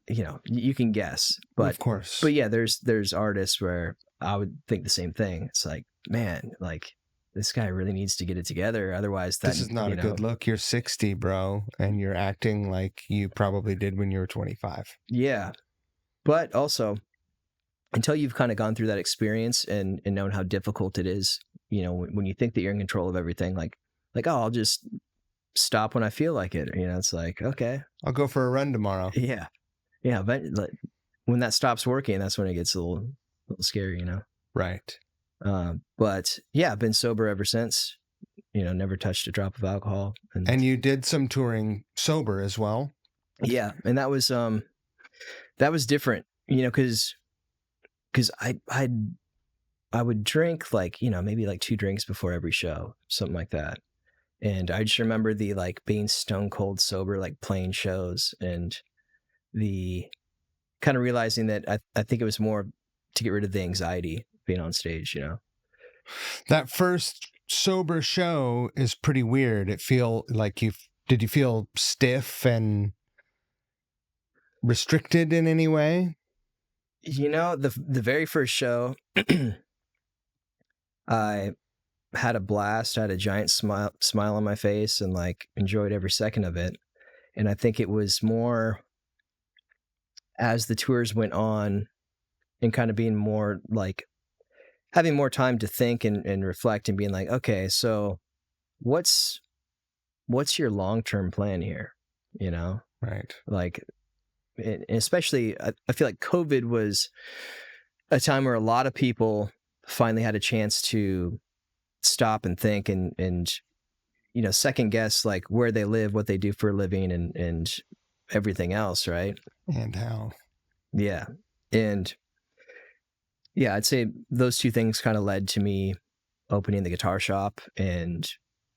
you can guess. But of course. But yeah, there's artists where I would think the same thing. It's like, man, like this guy really needs to get it together. Otherwise, this is not a good look. You're 60, bro, and you're acting like you probably did when you were 25. Yeah. But also, until you've kind of gone through that experience and known how difficult it is, when you think that you're in control of everything, like, oh, I'll just stop when I feel like it. It's like, okay, I'll go for a run tomorrow. Yeah. Yeah. But when that stops working, that's when it gets a little scary, Right. But yeah, I've been sober ever since, never touched a drop of alcohol. And you did some touring sober as well? Yeah. And that was different, cause I would drink like, maybe like 2 drinks before every show, something like that. And I just remember the like being stone cold sober, like playing shows, and the kind of realizing that I think it was more to get rid of the anxiety being on stage, That first sober show is pretty weird. It feel like did you feel stiff and restricted in any way? The very first show, I had a blast. I had a giant smile on my face and like enjoyed every second of it. And I think it was more as the tours went on and kind of being more like having more time to think and reflect and being like, okay, so what's your long-term plan here? Right. Like, and especially I feel like COVID was a time where a lot of people finally had a chance to stop and think and second guess like where they live, what they do for a living, and everything else, right? And how. Yeah. And yeah, I'd say those two things kind of led to me opening the guitar shop and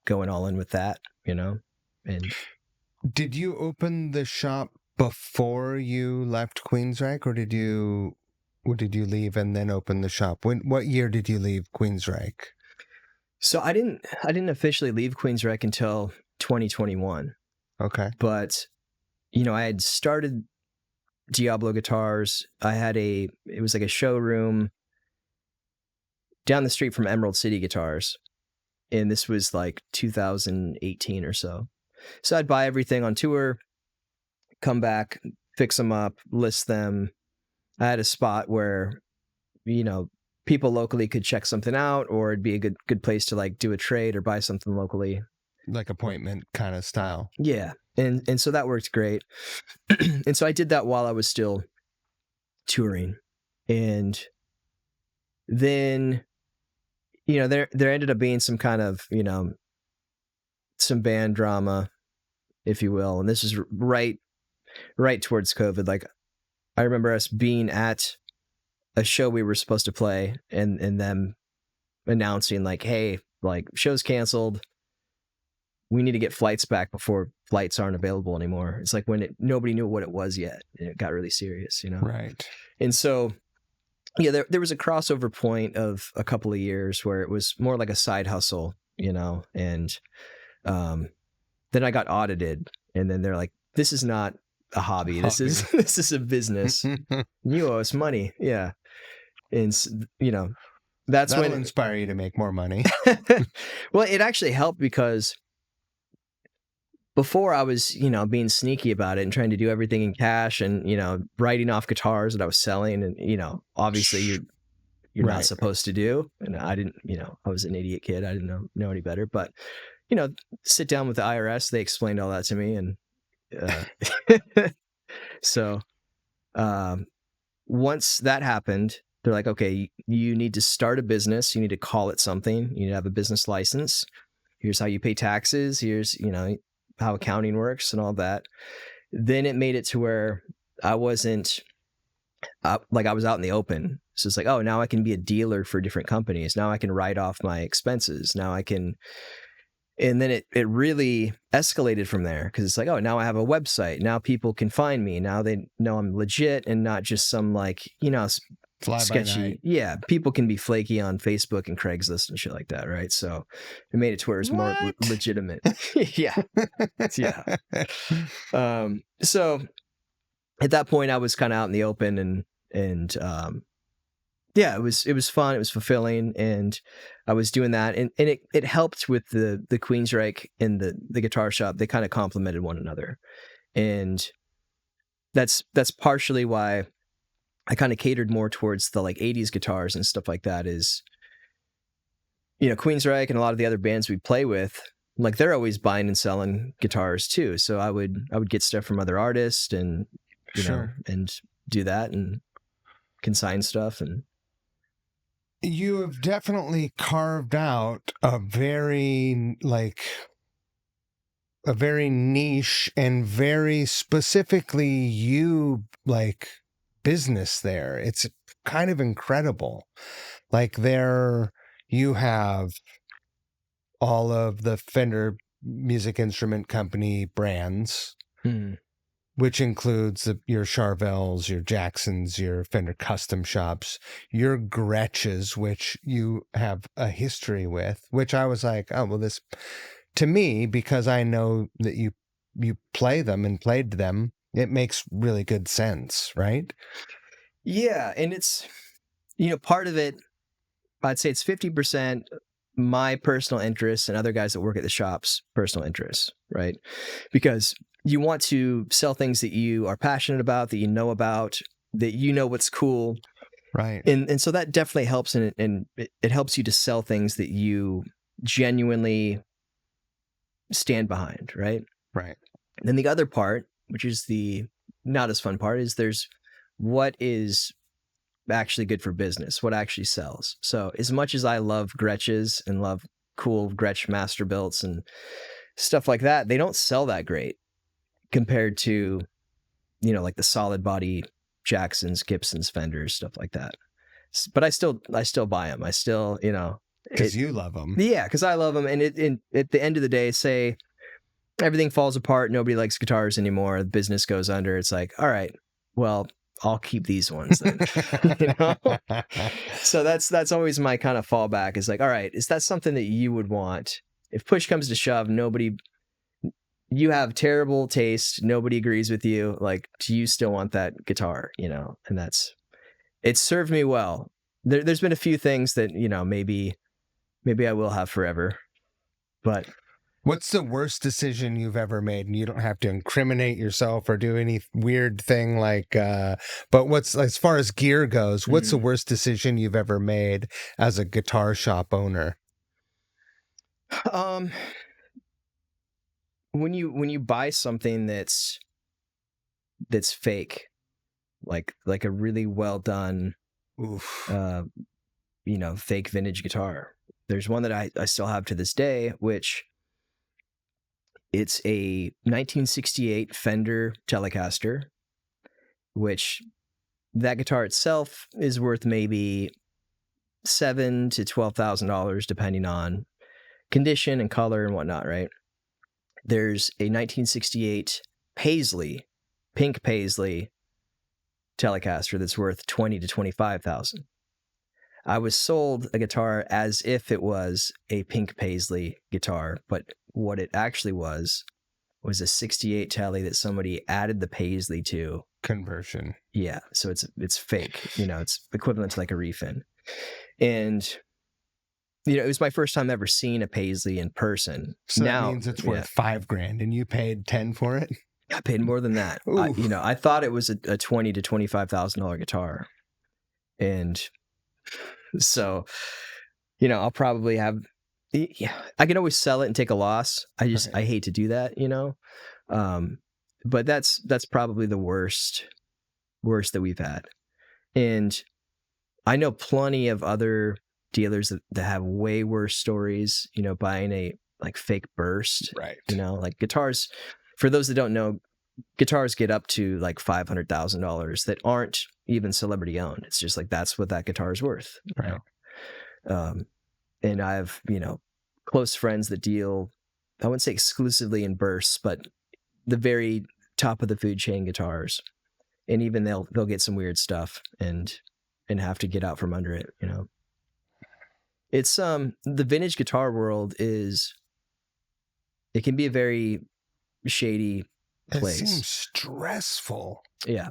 going all in with that, and did you open the shop before you left Queensryche, or did you leave and then open the shop? What year did you leave Queensryche? So I didn't officially leave Queensryche until 2021. Okay. But I had started Diablo Guitars. I had it was like a showroom down the street from Emerald City Guitars. And this was like 2018 or so. So I'd buy everything on tour, come back, fix them up, list them. I had a spot where, people locally could check something out, or it'd be a good place to like do a trade or buy something locally. Like appointment kind of style. Yeah. And so that worked great. And so I did that while I was still touring. And then, there ended up being some kind of, some band drama, if you will. And this is right towards COVID. Like I remember us being at a show we were supposed to play and them announcing like, hey, like show's canceled. We need to get flights back before flights aren't available anymore. It's like when nobody knew what it was yet. And it got really serious, Right. And so yeah, there was a crossover point of a couple of years where it was more like a side hustle, and then I got audited, and then they're like, "This is not a hobby. This is this is a business. You owe us money." Yeah, and that's That'll when inspire you to make more money. well, it actually helped because before I was, being sneaky about it and trying to do everything in cash and, writing off guitars that I was selling. And, obviously you're Right. not supposed to do. And I didn't, I was an idiot kid. I didn't know any better, but, sit down with the IRS. They explained all that to me. And so once that happened, they're like, okay, you need to start a business. You need to call it something. You need to have a business license. Here's how you pay taxes. Here's, how accounting works and all that. Then it made it to where I wasn't like I was out in the open. So it's like, oh, now I can be a dealer for different companies. Now I can write off my expenses. Now I can, and then it really escalated from there because it's like, oh, now I have a website. Now people can find me. Now they know I'm legit and not just some like, Fly sketchy. by night. Yeah, people can be flaky on Facebook and Craigslist and shit like that, right? So it made it to where it was more legitimate. Yeah. So at that point I was kind of out in the open and yeah, it was fun, it was fulfilling, and I was doing that, and it helped with the Queensryche and the guitar shop. They kind of complemented one another, and that's partially why I kind of catered more towards the like 80s guitars and stuff like that. Is Queensryche and a lot of the other bands we play with, like they're always buying and selling guitars too. So I would get stuff from other artists and and do that and consign stuff. And you have definitely carved out a very niche and very specifically you like business there. It's kind of incredible. Like there you have all of the Fender Music Instrument Company brands, which includes your Charvels, your Jacksons, your Fender Custom Shops, your Gretches, which you have a history with, which I was like, oh, well, this, to me, because I know that you play them and played them, it makes really good sense, right? Yeah, and it's, part of it, I'd say it's 50% my personal interests and other guys that work at the shop's personal interests, right? Because you want to sell things that you are passionate about, that you know about, that you know what's cool. Right. And so that definitely helps, and it helps you to sell things that you genuinely stand behind, right? Right. And then the other part, which is the not as fun part, is there's what is actually good for business, what actually sells. So as much as I love Gretches and love cool Gretsch master builts and stuff like that, they don't sell that great compared to, like the solid body Jacksons, Gibsons, Fenders, stuff like that. But I still buy them. I still, because you love them. Yeah, because I love them. And at the end of the day, say everything falls apart, nobody likes guitars anymore, the business goes under. It's like, all right, well, I'll keep these ones then. So that's always my kind of fallback, is like, all right, is that something that you would want? If push comes to shove, you have terrible taste, nobody agrees with you, like, do you still want that guitar? And it's served me well. There's been a few things that, maybe I will have forever, but what's the worst decision you've ever made? And you don't have to incriminate yourself or do any weird thing like, but what's, as far as gear goes, what's the worst decision you've ever made as a guitar shop owner? When you buy something that's fake, like a really well done, fake vintage guitar. There's one that I still have to this day, which it's a 1968 Fender Telecaster, which that guitar itself is worth maybe $7,000 to $12,000 depending on condition and color and whatnot, right? There's a 1968 Paisley, pink Paisley Telecaster that's worth $20,000 to $25,000. I was sold a guitar as if it was a pink paisley guitar, but what it actually was a 68 Tele that somebody added the paisley to. Conversion. Yeah, so it's fake. It's equivalent to like a refin. And it was my first time ever seeing a paisley in person. So that means it's worth $5,000, and you paid 10 for it. I paid more than that. I thought it was a $20,000 to $25,000 guitar, and so I'll probably have. Yeah, I can always sell it and take a loss. I hate to do that, but that's probably the worst that we've had, and I know plenty of other dealers that have way worse stories. Buying a like fake burst, right? Like guitars. For those that don't know, guitars get up to like $500,000 that aren't even celebrity owned. It's just like that's what that guitar is worth, right? And I have close friends that deal, I wouldn't say exclusively in bursts, but the very top of the food chain guitars, and even they'll get some weird stuff and have to get out from under it. It's the vintage guitar world it can be a very shady place. It seems stressful. Yeah.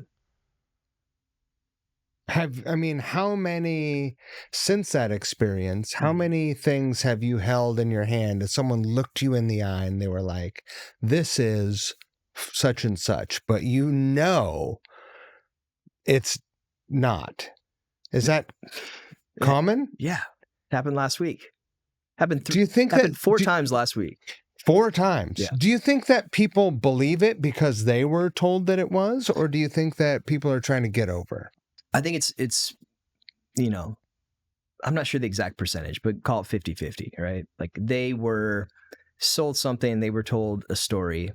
How many, since that experience, how many things have you held in your hand as someone looked you in the eye and they were like, this is such and such, but it's not? Is that common? Yeah. Happened last week. Happened 4 times last week. 4 times. Yeah. Do you think that people believe it because they were told that it was, or do you think that people are trying to get over? I think it's I'm not sure the exact percentage, but call it 50-50, right? Like they were sold something, they were told a story.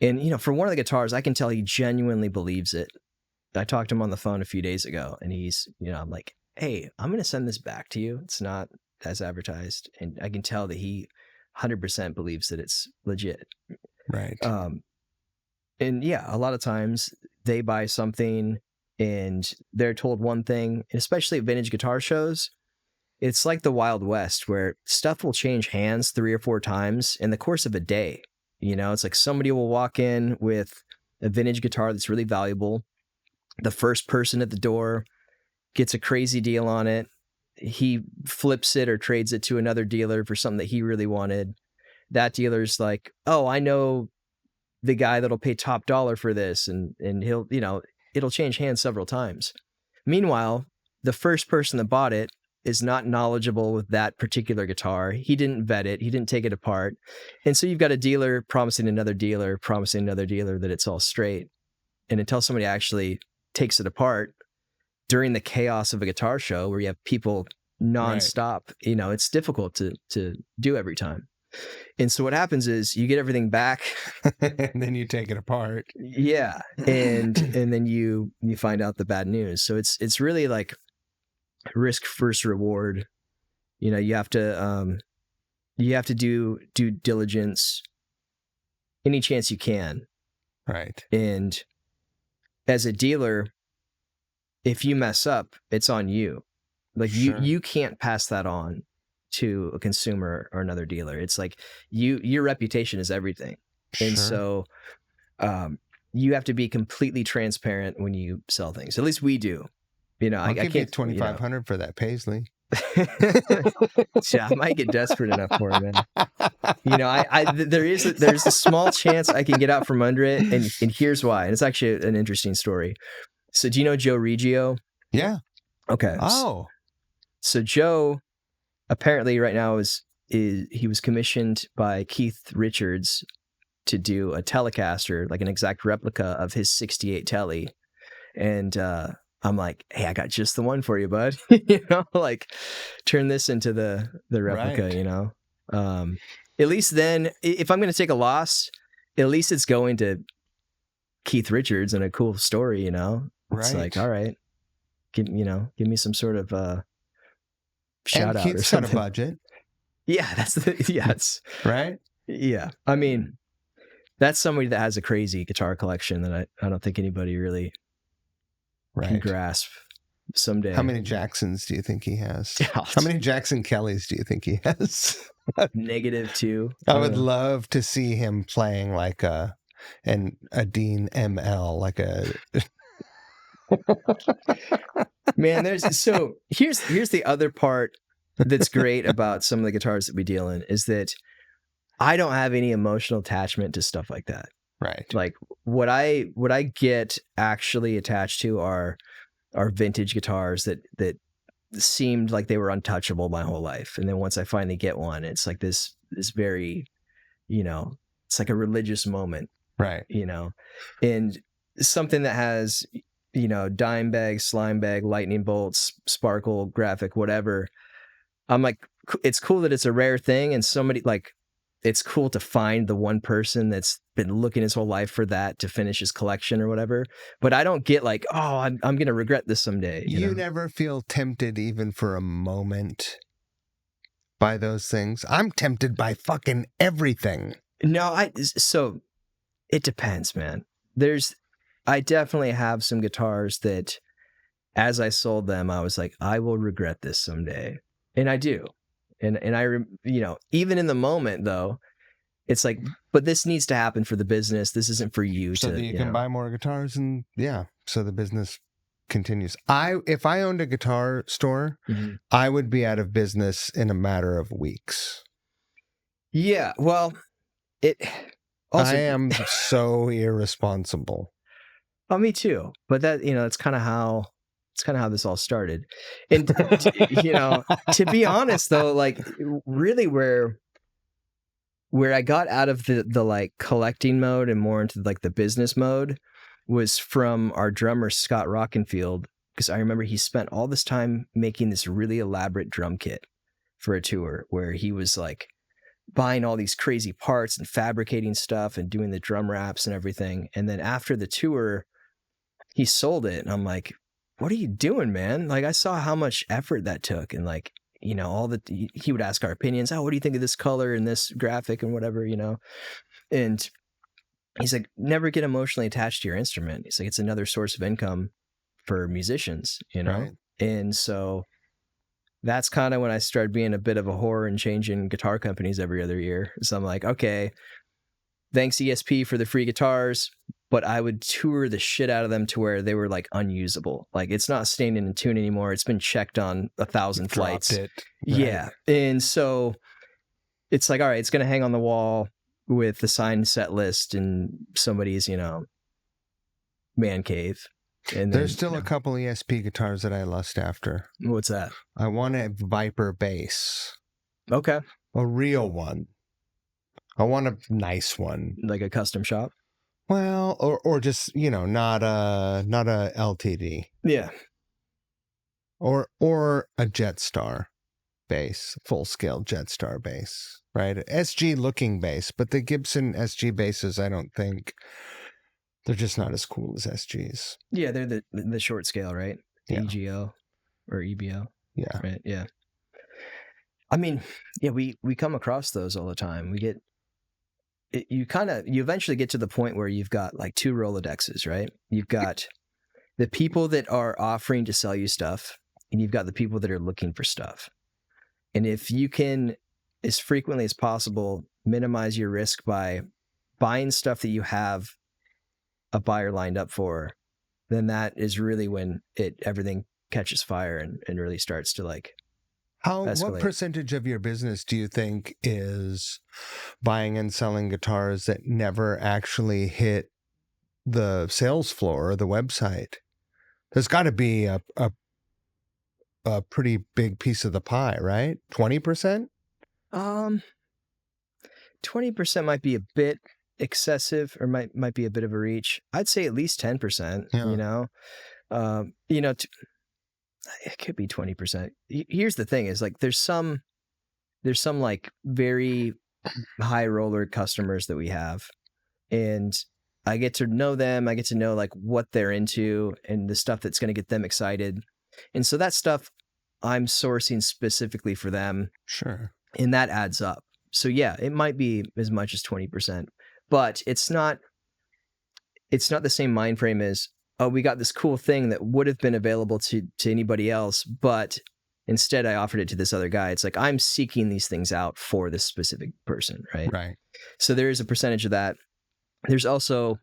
And, for one of the guitars, I can tell he genuinely believes it. I talked to him on the phone a few days ago, and he's, I'm like, hey, I'm going to send this back to you. It's not as advertised. And I can tell that he 100% believes that it's legit. Right. And yeah, a lot of times they buy something and they're told one thing, especially at vintage guitar shows. It's like the Wild West where stuff will change hands 3 or 4 times in the course of a day. It's like somebody will walk in with a vintage guitar that's really valuable. The first person at the door gets a crazy deal on it. He flips it or trades it to another dealer for something that he really wanted. That dealer's like, oh, I know the guy that'll pay top dollar for this. And he'll, it'll change hands several times. Meanwhile, the first person that bought it is not knowledgeable with that particular guitar. He didn't vet it. He didn't take it apart. And so you've got a dealer promising another dealer that it's all straight. And until somebody actually takes it apart during the chaos of a guitar show where you have people nonstop, it's difficult to do every time. And so what happens is you get everything back and then you take it apart. Yeah. And then you find out the bad news. So it's really like risk versus reward. You have to do due diligence any chance you can. Right. And as a dealer, if you mess up, it's on you. Like you can't pass that on to a consumer or another dealer. It's like your reputation is everything. Sure. And so you have to be completely transparent when you sell things. At least we do. I can't get $2,500 for that paisley. Yeah, I might get desperate enough for it, man. There's a small chance I can get out from under it, and here's why. And it's actually an interesting story. So, do you know Joe Reggio? Yeah. Okay. Oh. So Joe apparently right now he was commissioned by Keith Richards to do a Telecaster, like an exact replica of his 68 Tele, and I'm like, hey, I got just the one for you, bud. Like turn this into the replica, right. At least then if I'm going to take a loss, at least it's going to Keith Richards and a cool story, It's right. like, all right, give me some sort of shout out Keith's or something. Got a budget. Yeah, it's right. Yeah. I mean, that's somebody that has a crazy guitar collection that I don't think anybody really can grasp someday. How many Jacksons do you think he has? How many Jackson Kellys do you think he has? -2. I would love to see him playing like a Dean ML, like a man. Here's the other part that's great about some of the guitars that we deal in is that I don't have any emotional attachment to stuff like that. Right. Like what I get actually attached to are vintage guitars that seemed like they were untouchable my whole life. And then once I finally get one, it's like this very, it's like a religious moment. Right. And something that has, dime bag, slime bag, lightning bolts, sparkle, graphic, whatever. I'm like, it's cool that it's a rare thing. And somebody like, it's cool to find the one person that's been looking his whole life for that to finish his collection or whatever. But I don't get like, oh, I'm going to regret this someday. You never feel tempted even for a moment by those things? I'm tempted by fucking everything. No, so it depends, man. I definitely have some guitars that as I sold them, I was like, I will regret this someday. And I do. And I, even in the moment though, it's like, but this needs to happen for the business. This isn't for you so that you can buy more guitars and so the business continues. If I owned a guitar store, I would be out of business in a matter of weeks. Yeah. Well, I am so irresponsible. Oh, me too. But that, it's kind of how this all started. And, to be honest though, like really where I got out of the like collecting mode and more into like the business mode was from our drummer, Scott Rockenfield. Because I remember he spent all this time making this really elaborate drum kit for a tour where he was like buying all these crazy parts and fabricating stuff and doing the drum wraps and everything. And then after the tour, he sold it. And I'm like, what are you doing, man? Like I saw how much effort that took. And like, he would ask our opinions. Oh, what do you think of this color and this graphic and whatever, and he's like, never get emotionally attached to your instrument. He's like, it's another source of income for musicians, Right. And so that's kind of when I started being a bit of a whore and changing guitar companies every other year. So I'm like, okay, thanks ESP for the free guitars, but I would tour the shit out of them to where they were like unusable. Like it's not staying in tune anymore. It's been checked on 1,000 flights. Right. Yeah. And so it's like, all right, it's going to hang on the wall with the signed set list and somebody's, man cave. And there's still a couple ESP guitars that I lust after. What's that? I want a Viper bass. Okay. A real one. I want a nice one. Like a custom shop? Well, or just, not a LTD. Yeah. Or a Jetstar bass, full scale Jetstar bass, right? SG looking bass, but the Gibson SG basses, I don't think they're just not as cool as SGs. Yeah, they're the short scale, right? Yeah. EGO or EBO. Yeah. Right. Yeah. I mean, yeah, we come across those all the time. We get you eventually get to the point where you've got like two Rolodexes, right? You've got the people that are offering to sell you stuff, and you've got the people that are looking for stuff. And if you can, as frequently as possible, minimize your risk by buying stuff that you have a buyer lined up for, then that is really when everything catches fire and really starts to like escalate. What percentage of your business do you think is buying and selling guitars that never actually hit the sales floor or the website? There's got to be a pretty big piece of the pie, right? 20%? 20% might be a bit excessive, or might be a bit of a reach. I'd say at least 10%. Yeah. It could be 20%. Here's the thing: is like there's some like very high roller customers that we have, and I get to know them. I get to know like what they're into and the stuff that's going to get them excited, and so that stuff I'm sourcing specifically for them. Sure. And that adds up. So yeah, it might be as much as 20%, but it's not the same mind frame as oh, we got this cool thing that would have been available to anybody else, but instead I offered it to this other guy. It's like, I'm seeking these things out for this specific person, right? Right. So there is a percentage of that. There's also,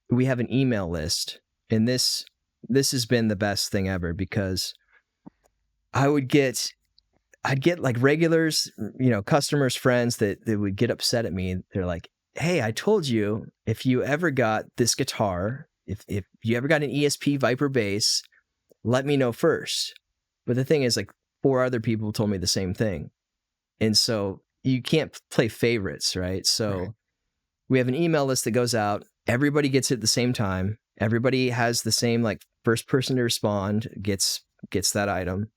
we have an email list, and this has been the best thing ever, because I'd get like regulars, customers, friends that would get upset at me. They're like, hey, I told you, if you ever got this guitar, if you ever got an ESP Viper bass, let me know first. But the thing is, like, 4 other people told me the same thing. And so you can't play favorites, right? So Right. we have an email list that goes out. Everybody gets it at the same time. Everybody has the same, like, first person to respond gets that item.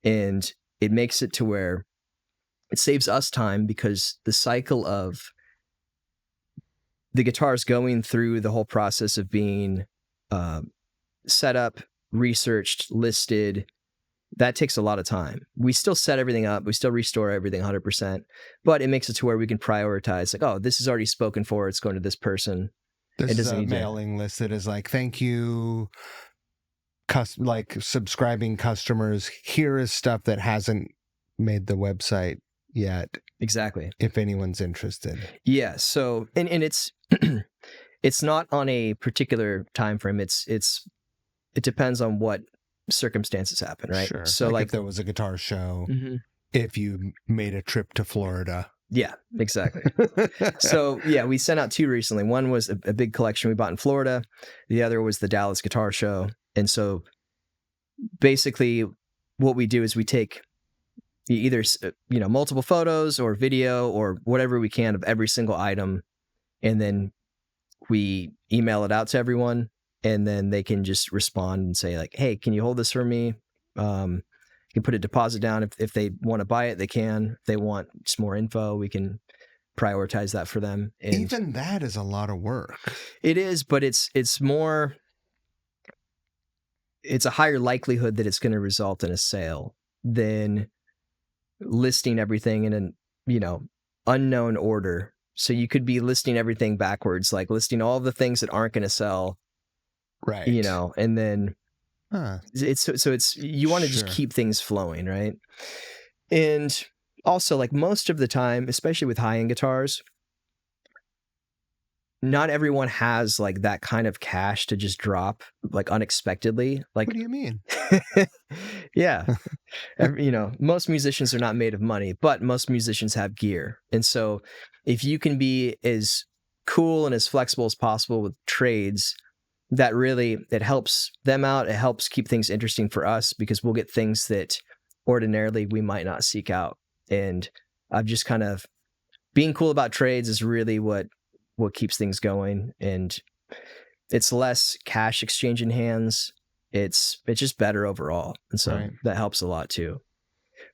And it makes it to where it saves us time, because the cycle of the guitars going through the whole process of being set up, researched, listed, that takes a lot of time. We still set everything up. We still restore everything 100%, but it makes it to where we can prioritize, like, oh, this is already spoken for. It's going to this person. This It is doesn't a need to- mailing list that is like, thank you, like subscribing customers. Here is stuff that hasn't made the website yet, Exactly. if anyone's interested. Yeah. So, and it's, it's not on a particular time frame. It depends on what circumstances happen, right? Sure. So like like if there was a guitar show, Mhm. if you made a trip to Florida. Yeah, exactly. So yeah, we sent out 2 recently. One was a big collection we bought in Florida. The other was the Dallas Guitar Show. And so basically what we do is we take either, multiple photos or video or whatever we can of every single item, and then we email it out to everyone, and then they can just respond and say, like, hey, can you hold this for me? You can put a deposit down. If they want to buy it, they can. If they want just more info, we can prioritize that for them. And Even that is a lot of work. it is, but it's more, it's a higher likelihood that it's going to result in a sale than listing everything in an, unknown order. So you could be listing everything backwards, like listing all the things that aren't going to sell, Right. and then Huh. it's you want to just Sure. keep things flowing, right? And also, like, most of the time, especially with high-end guitars, not everyone has like that kind of cash to just drop like unexpectedly. Like, What do you mean? yeah, most musicians are not made of money, but most musicians have gear. And so if you can be as cool and as flexible as possible with trades, that really, it helps them out. It helps keep things interesting for us, because we'll get things that ordinarily we might not seek out. And I've just kind of, being cool about trades is really what keeps things going. And it's less cash exchange in hands. It's just better overall. And so Right. that helps a lot too.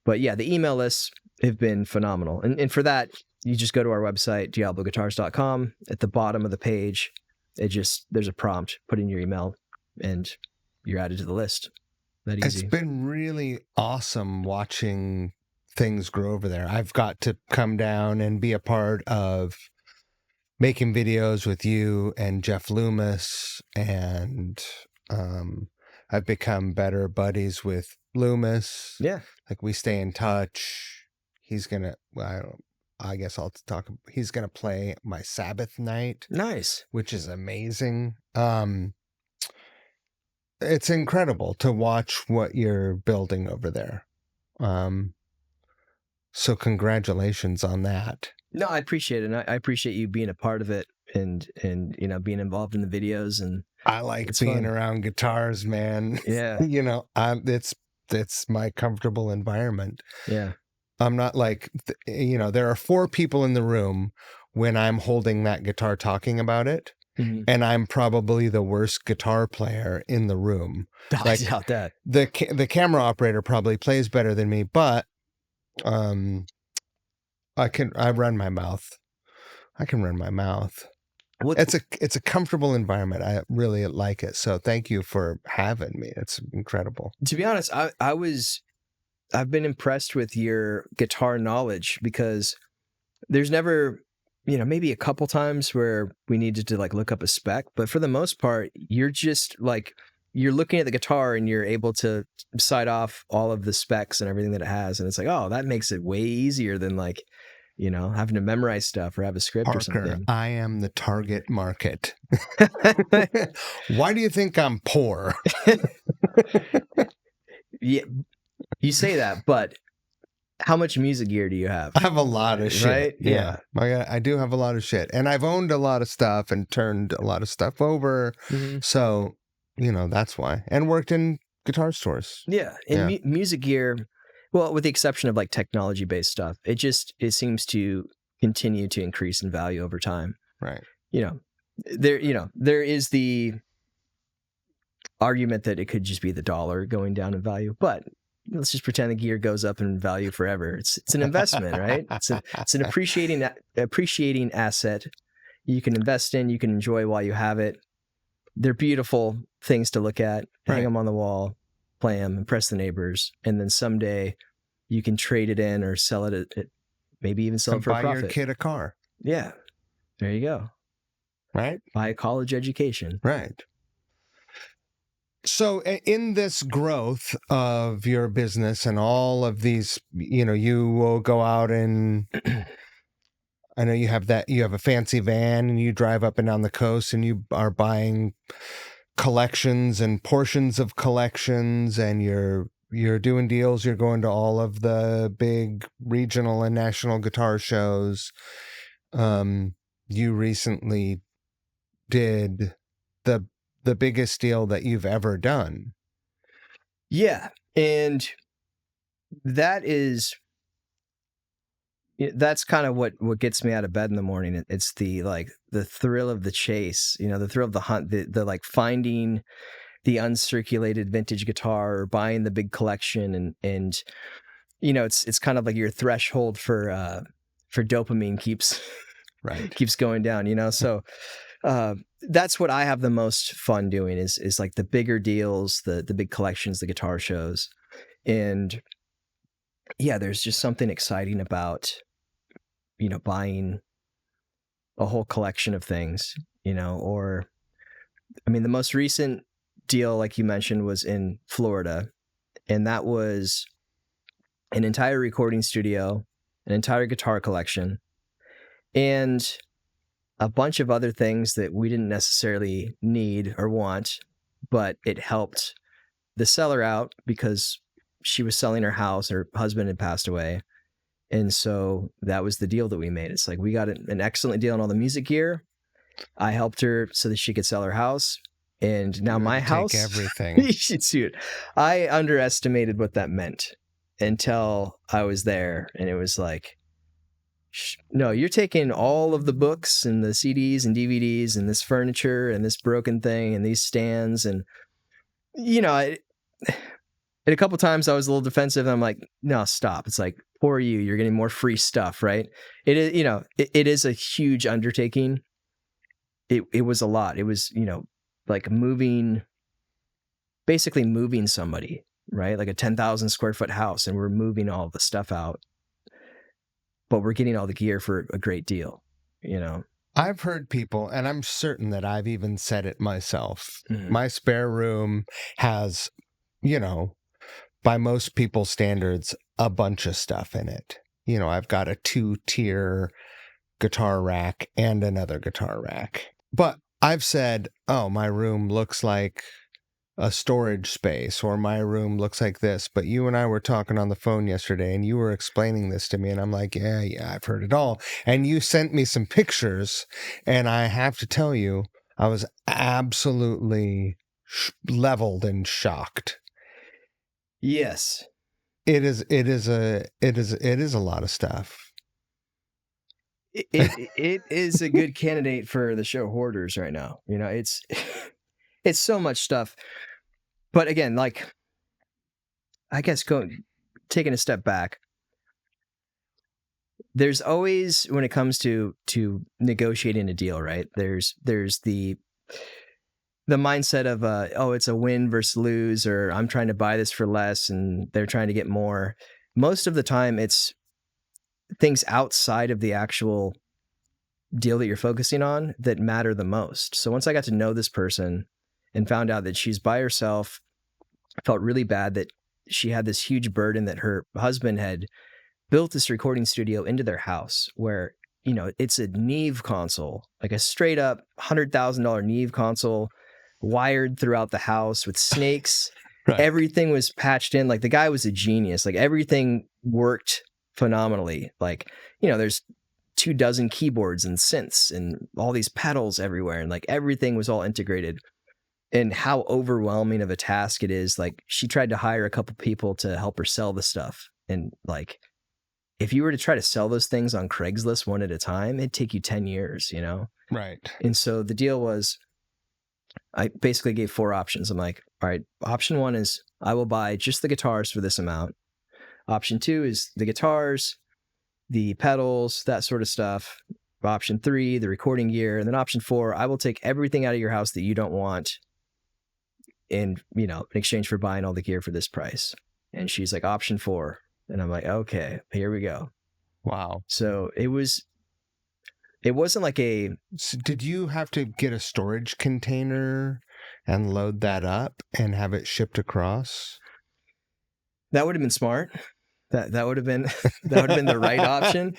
But yeah, the email lists have been phenomenal. And for that, you just go to our website, diabloguitars.com. At the bottom of the page, there's a prompt, put in your email, and you're added to the list. That It's easy. been really awesome watching things grow over there. I've got to come down and be a part of making videos with you and Jeff Loomis, and I've become better buddies with Loomis. Yeah. Like, we stay in touch. He's gonna, I guess I'll talk. He's gonna play my Sabbath night, Nice. which is amazing. It's incredible to watch what you're building over there. So congratulations on that. No, I appreciate it. And I appreciate you being a part of it, and being involved in the videos. And I like It's being fun. around guitars, man. yeah, It's my comfortable environment. yeah. I'm not like, there are 4 people in the room when I'm holding that guitar talking about it, Mhm. and I'm probably the worst guitar player in the room. I Like, doubt that. The camera operator probably plays better than me, but I run my mouth. I can run my mouth. It's a comfortable environment. I really like it. So thank you for having me. It's incredible. To be honest, I've been impressed with your guitar knowledge, because there's never, maybe a couple times where we needed to like look up a spec, but for the most part, you're just like, you're looking at the guitar and you're able to cite off all of the specs and everything that it has. And it's like, oh, that makes it way easier than like, having to memorize stuff or have a script or Parker, something. I am the target market. Why do you think I'm poor? Yeah, you say that, but how much music gear do you have? I have a lot of shit. Right? Yeah. I do have a lot of shit. And I've owned a lot of stuff and turned a lot of stuff over. Mhm. So, that's why. And worked in guitar stores. Yeah. And music gear, well, with the exception of like technology-based stuff, it seems to continue to increase in value over time. Right. There is the argument that it could just be the dollar going down in value, but let's just pretend the gear goes up in value forever. It's an investment, right? It's an appreciating asset you can invest in, you can enjoy while you have it. They're beautiful things to look at, hang them on the wall, play them, impress the neighbors, and then someday you can trade it in or sell it at maybe even sell it for a profit. Buy your kid a car. Yeah, there you go. Right? Buy a college education. Right. So in this growth of your business and all of these, you will go out and I know you have a fancy van and you drive up and down the coast and you are buying collections and portions of collections and you're doing deals. You're going to all of the big regional and national guitar shows. You recently did the biggest deal that you've ever done. Yeah. And that's kind of what gets me out of bed in the morning. It's the thrill of the chase, the thrill of the hunt, the like finding the uncirculated vintage guitar or buying the big collection. And it's kind of like your threshold for dopamine keeps going down, so that's what I have the most fun doing is like the bigger deals, the big collections, the guitar shows. And yeah, there's just something exciting about, buying a whole collection of things, or, I mean, the most recent deal, like you mentioned, was in Florida, and that was an entire recording studio, an entire guitar collection, and a bunch of other things that we didn't necessarily need or want, but it helped the seller out because she was selling her house, her husband had passed away. And so that was the deal that we made. It's like, we got an excellent deal on all the music gear. I helped her so that she could sell her house. And now my house, take everything. Dude, I underestimated what that meant until I was there. And it was like, no, you're taking all of the books and the CDs and DVDs and this furniture and this broken thing and these stands. And, and a couple times I was a little defensive and I'm like, no, stop. It's like, poor you, you're getting more free stuff, right? It is, it is a huge undertaking. It was a lot. It was, like basically moving somebody, right? Like a 10,000 square foot house, and we're moving all the stuff out, but we're getting all the gear for a great deal, I've heard people, and I'm certain that I've even said it myself. Mm-hmm. My spare room has, by most people's standards, a bunch of stuff in it. I've got a 2-tier guitar rack and another guitar rack. But I've said, oh, my room looks like a storage space, or my room looks like this. But you and I were talking on the phone yesterday and you were explaining this to me, and I'm like, yeah, I've heard it all. And you sent me some pictures, and I have to tell you, I was absolutely leveled and shocked. Yes. It is a lot of stuff. It is a good candidate for the show hoarders right now. It's so much stuff. But again, like, I guess taking a step back, there's always, when it comes to negotiating a deal, right? There's the mindset of it's a win versus lose, or I'm trying to buy this for less and they're trying to get more. Most of the time it's things outside of the actual deal that you're focusing on that matter the most. So once I got to know this person and found out that she's by herself, I felt really bad that she had this huge burden that her husband had built this recording studio into their house where, you know, it's a Neve console, like a straight up $100,000 Neve console wired throughout the house with snakes. Right. Everything was patched in. Like the guy was a genius. Like everything worked phenomenally. Like, you know, there's 24 keyboards and synths and all these pedals everywhere. And like everything was all integrated. And how overwhelming of a task it is. Like she tried to hire a couple people to help her sell the stuff. And like, if you were to try to sell those things on Craigslist one at a time, it'd take you 10 years, you know? Right. And so the deal was, I basically gave 4 options. I'm like, all right, option 1 is I will buy just the guitars for this amount. Option 2 is the guitars, the pedals, that sort of stuff. Option 3, the recording gear. And then option 4, I will take everything out of your house that you don't want in, you know, in exchange for buying all the gear for this price. And she's like, option 4. And I'm like, okay, here we go. Wow. So it wasn't like a... So did you have to get a storage container and load that up and have it shipped across? That would have been smart. That would have been that would have been the right option.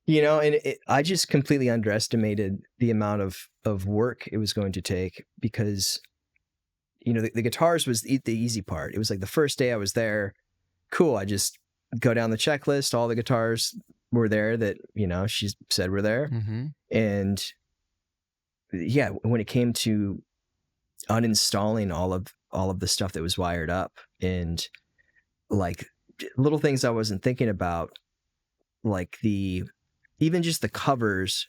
You know, and I just completely underestimated the amount of work it was going to take because, you know, the guitars was the easy part. It was like the first day I was there, cool, I just go down the checklist, all the guitars were there that, you know, she said were there. Mm-hmm. And yeah, when it came to uninstalling all of the stuff that was wired up and like little things I wasn't thinking about, like even just the covers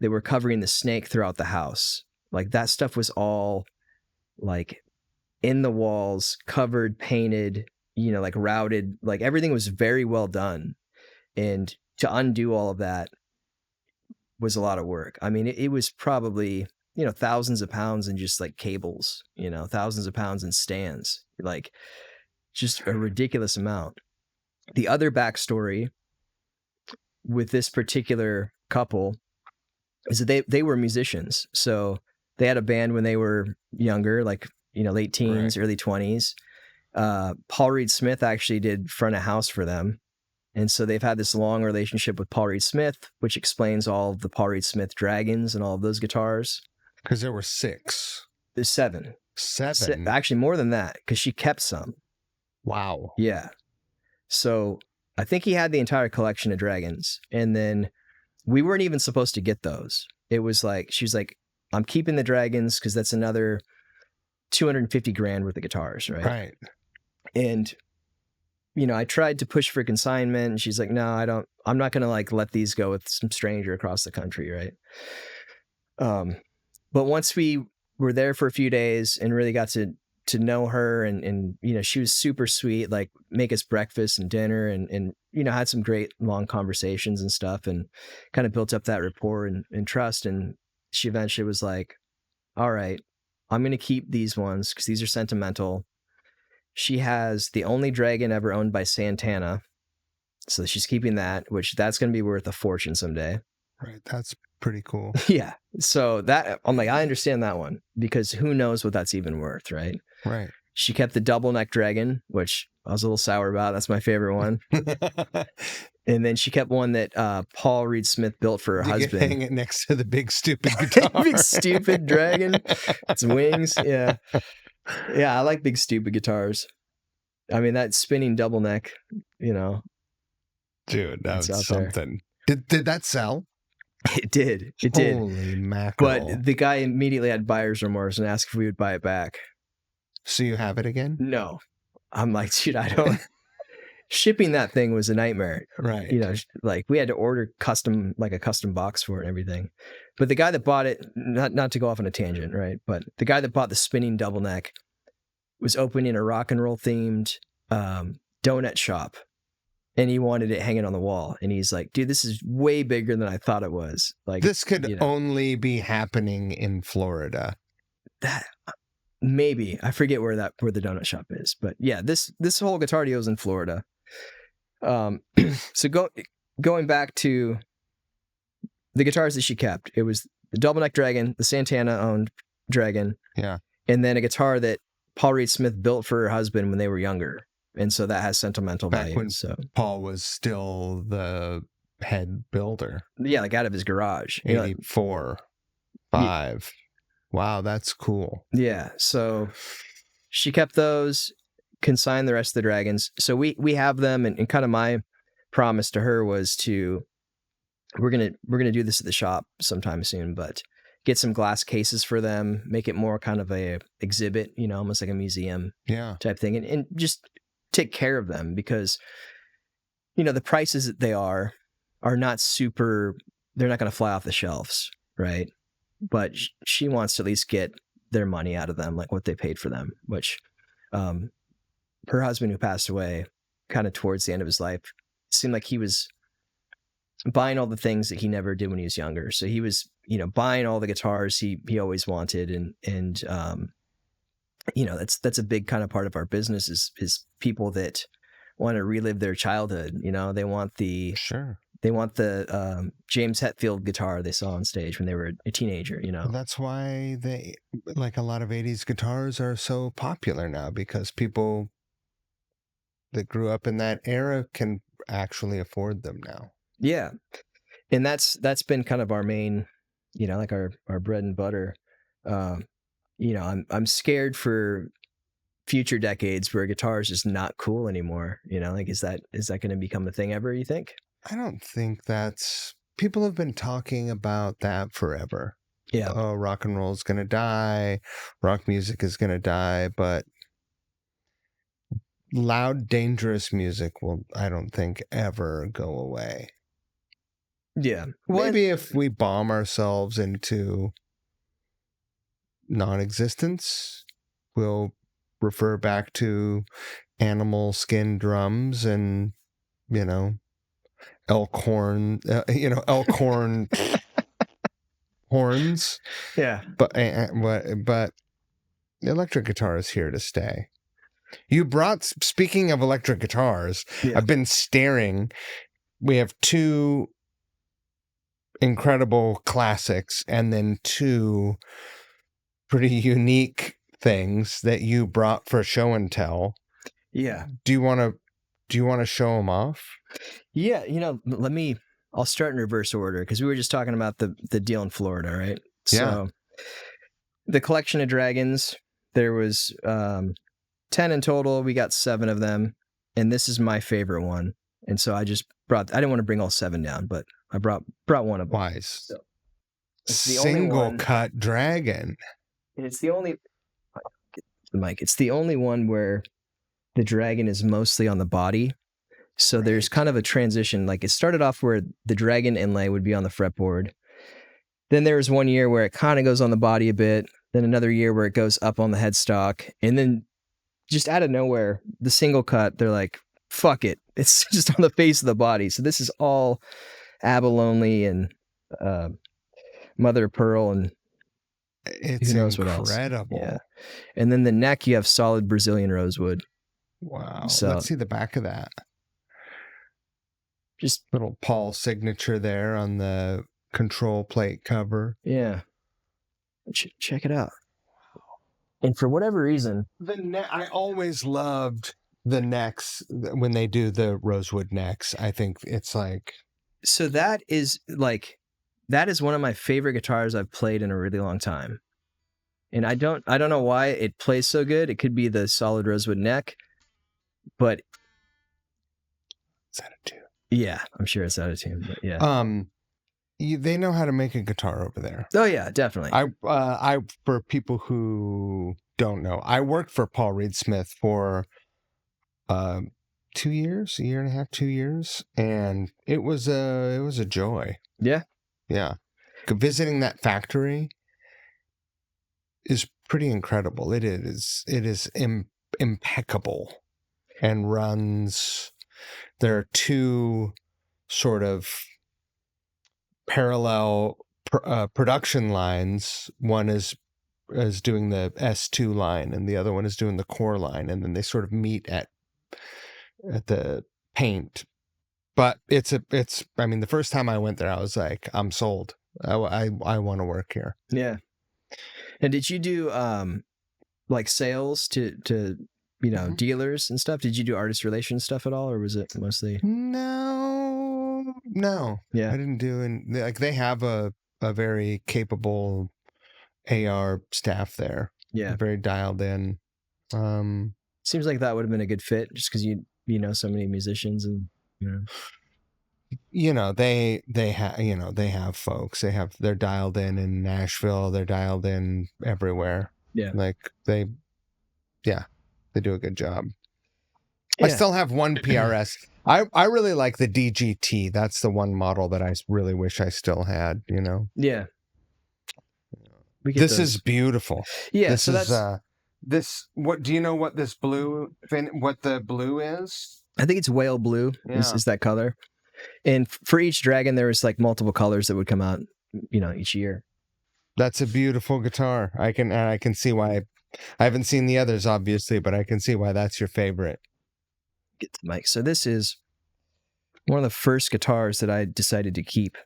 that were covering the snake throughout the house, like that stuff was all like in the walls, covered, painted, you know, like routed, like everything was very well done. And to undo all of that was a lot of work. I mean, it was probably, you know, thousands of pounds in just like cables, you know, thousands of pounds in stands, like just a ridiculous amount. The other backstory with this particular couple is that they were musicians. So they had a band when they were younger, like, you know, late teens, early 20s. Paul Reed Smith actually did front of house for them. And so they've had this long relationship with Paul Reed Smith, which explains all of the Paul Reed Smith Dragons and all of those guitars. Because there were 6. There's 7. 7? Actually, more than that, because she kept some. Wow. Yeah. So I think he had the entire collection of Dragons. And then we weren't even supposed to get those. It was like, she's like, I'm keeping the Dragons because that's another $250,000 worth of guitars, right? Right. And, you know, I tried to push for consignment and she's like, no, I'm not going to like let these go with some stranger across the country. Right. But once we were there for a few days and really got to know her and, you know, she was super sweet, like make us breakfast and dinner and, you know, had some great long conversations and stuff and kind of built up that rapport and trust. And she eventually was like, all right, I'm going to keep these ones because these are sentimental. She has the only Dragon ever owned by Santana. So she's keeping that, which that's going to be worth a fortune someday. Right. That's pretty cool. Yeah. So that, I'm like, I understand that one because who knows what that's even worth, right? Right. She kept the double neck Dragon, which I was a little sour about. That's my favorite one. And then she kept one that Paul Reed Smith built for her husband. Hang it next to the big stupid guitar. Big stupid Dragon. Its wings. Yeah. Yeah, I like big stupid guitars. I mean, that spinning double neck, you know. Dude, that was there. something. Did that sell? It did. It did. Holy mackerel. But the guy immediately had buyer's remorse and asked if we would buy it back. So you have it again? No. I'm like, dude, I don't. Shipping that thing was a nightmare. Right. You know, like we had to order a custom box for it and everything. But the guy that bought it, not to go off on a tangent, right? But the guy that bought the spinning double neck was opening a rock and roll themed donut shop. And he wanted it hanging on the wall. And he's like, dude, this is way bigger than I thought it was. Like, this could only be happening in Florida. That maybe. I forget where the donut shop is. But yeah, this whole guitar deal is in Florida. So going back to the guitars that she kept. It was the double neck Dragon, the Santana owned Dragon, Yeah. and then a guitar that Paul Reed Smith built for her husband when they were younger, and so that has sentimental Back value. when So Paul was still the head builder. yeah, like out of his garage. 84, 5. Wow, that's cool. Yeah, so she kept those, consigned the rest of the Dragons. So we have them, and kind of my promise to her was we're gonna do this at the shop sometime soon, but get some glass cases for them, make it more kind of a exhibit, almost like a museum type thing, and just take care of them, because the prices that they are not super. They're not going to fly off the shelves, right? But she wants to at least get their money out of them, like what they paid for them, which her husband, who passed away kind of towards the end of his life, seemed like he was buying all the things that he never did when he was younger. So he was, buying all the guitars he always wanted. And that's a big kind of part of our business is people that want to relive their childhood. They want the James Hetfield guitar they saw on stage when they were a teenager, Well, that's why like a lot of 80s guitars are so popular now, because people that grew up in that era can actually afford them now. Yeah. And that's been kind of our main, like our bread and butter. I'm scared for future decades where guitar is just not cool anymore. Like, is that going to become a thing ever, you think? I don't think people have been talking about that forever. Yeah. Oh, rock and roll is going to die. Rock music is going to die. But loud, dangerous music will, I don't think, ever go away. Yeah. Maybe if we bomb ourselves into non-existence, we'll refer back to animal skin drums and, elk horn horns. Yeah. But the electric guitar is here to stay. Speaking of electric guitars, yeah. I've been staring. We have 2 incredible classics and then 2 pretty unique things that you brought for show and tell. Yeah. Do you want to show them off? Yeah. I'll start in reverse order, because we were just talking about the deal in Florida, right? So the collection of Dragons, there was 10 in total. We got 7 of them, and this is my favorite one. And so I didn't want to bring all 7 down, but I brought one of them. Wise. So it's the Single cut Dragon. And it's the only, Mike, it's the only one where the Dragon is mostly on the body. So there's kind of a transition. Like, it started off where the Dragon inlay would be on the fretboard. Then there was one year where it kind of goes on the body a bit. Then another year where it goes up on the headstock. And then just out of nowhere, the single cut, they're like, fuck it. It's just on the face of the body. So this is all abalone and mother of pearl and it's who knows incredible. What else. Yeah. And then the neck, you have solid Brazilian rosewood. Wow. So, let's see the back of that. Just little Paul signature there on the control plate cover. Yeah. Check it out. And for whatever reason, I always loved the necks when they do the rosewood necks. I think it's like, so that is one of my favorite guitars I've played in a really long time. And I don't know why it plays so good. It could be the solid rosewood neck, but it's out of tune. Yeah, I'm sure it's out of tune. But yeah. They know how to make a guitar over there. Oh yeah, definitely. I for people who don't know, I worked for Paul Reed Smith for 2 years, a year and a half, 2 years, and it was a joy. Yeah. Yeah. Visiting that factory is pretty incredible. It is impeccable and runs. There are 2 sort of parallel production lines. One is doing the S2 line and the other one is doing the core line, and then they sort of meet at the paint But I mean, the first time I went there, I was like, I'm sold. I want to work here. Yeah. And did you do like sales to dealers and stuff? Did you do artist relations stuff at all, or was it mostly? No. Yeah. I didn't do like they have a very capable AR staff there. Yeah. Very dialed in. Seems like that would have been a good fit, just because you know so many musicians and they have folks. They're dialed in Nashville. They're dialed in everywhere. Yeah. Like they do a good job. Yeah. I still have one PRS. I really like the DGT. That's the one model that I really wish I still had, Yeah. This is beautiful. Yeah. This So is that's what do you know what this blue what the blue is? I think it's whale blue Yeah. is that color. And for each dragon, there was like multiple colors that would come out, each year. That's a beautiful guitar. I can see why. I haven't seen the others, obviously, but I can see why that's your favorite. Get the mic. So this is one of the first guitars that I decided to keep.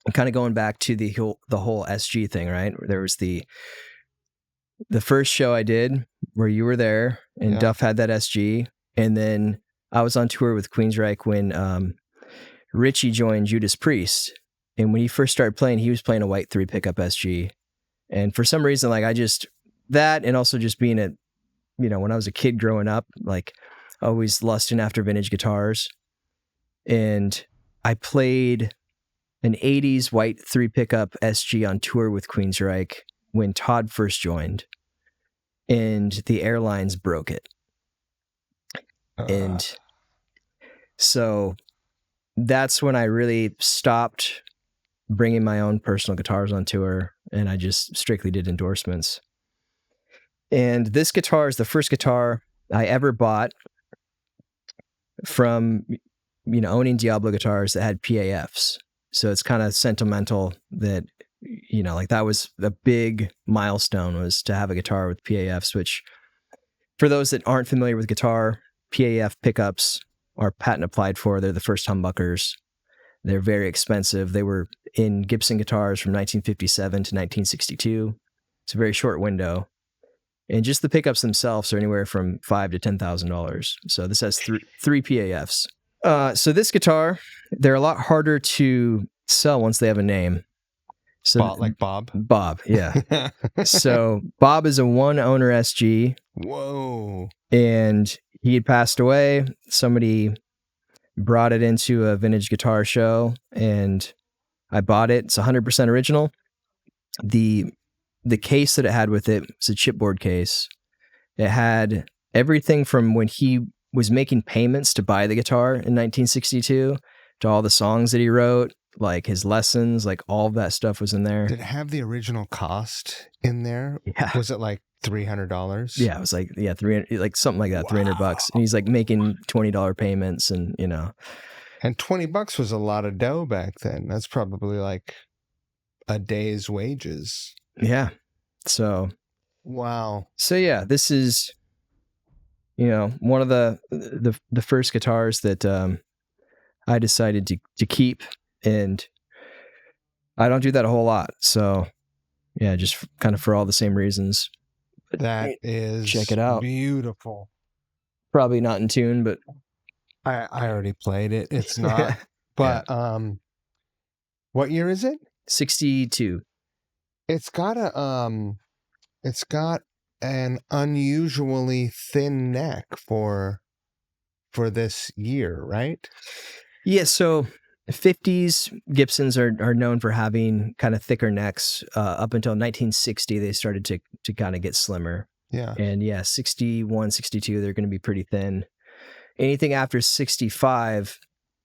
I'm kind of going back to the whole SG thing, right? There was the first show I did where you were there, and Duff had that SG, and then I was on tour with Queensryche when Richie joined Judas Priest, and when he first started playing, he was playing a white 3 pickup SG, and for some reason, like that, and also just being when I was a kid growing up, like always lusting after vintage guitars, and I played an 80s white 3 pickup SG on tour with Queensryche when Todd first joined, and the airlines broke it. And so that's when I really stopped bringing my own personal guitars on tour, and I just strictly did endorsements. And this guitar is the first guitar I ever bought from, owning Diablo Guitars that had PAFs. So it's kind of sentimental that, like that was a big milestone, was to have a guitar with PAFs, which for those that aren't familiar with guitar, PAF pickups are patent applied for. They're the first humbuckers. They're very expensive. They were in Gibson guitars from 1957 to 1962. It's a very short window. And just the pickups themselves are anywhere from $5,000 to $10,000. So this has three PAFs. So this guitar, they're a lot harder to sell once they have a name. So like Bob? Bob, yeah. So Bob is a one-owner SG. Whoa. And he had passed away. Somebody brought it into a vintage guitar show, and I bought it. It's 100% original. The case that it had with it was a chipboard case. It had everything from when he was making payments to buy the guitar in 1962 to all the songs that he wrote, like his lessons, like all of that stuff was in there. Did it have the original cost in there? Yeah. Was it like $300? Yeah, it was like, 300, like something like that, $300. And he's like making $20 payments, and And $20 was a lot of dough back then. That's probably like a day's wages. Yeah. So wow. So yeah, this is one of the first guitars that I decided to keep, and I don't do that a whole lot. So yeah, just kind of for all the same reasons. That is, check it out. Beautiful. Probably not in tune, but I already played it. It's not. But what year is it? 62. It's got an unusually thin neck for this year, right? Yeah, so 50s Gibsons are known for having kind of thicker necks. Up until 1960, they started to kind of get slimmer. Yeah. And 61, 62, they're going to be pretty thin. Anything after 65,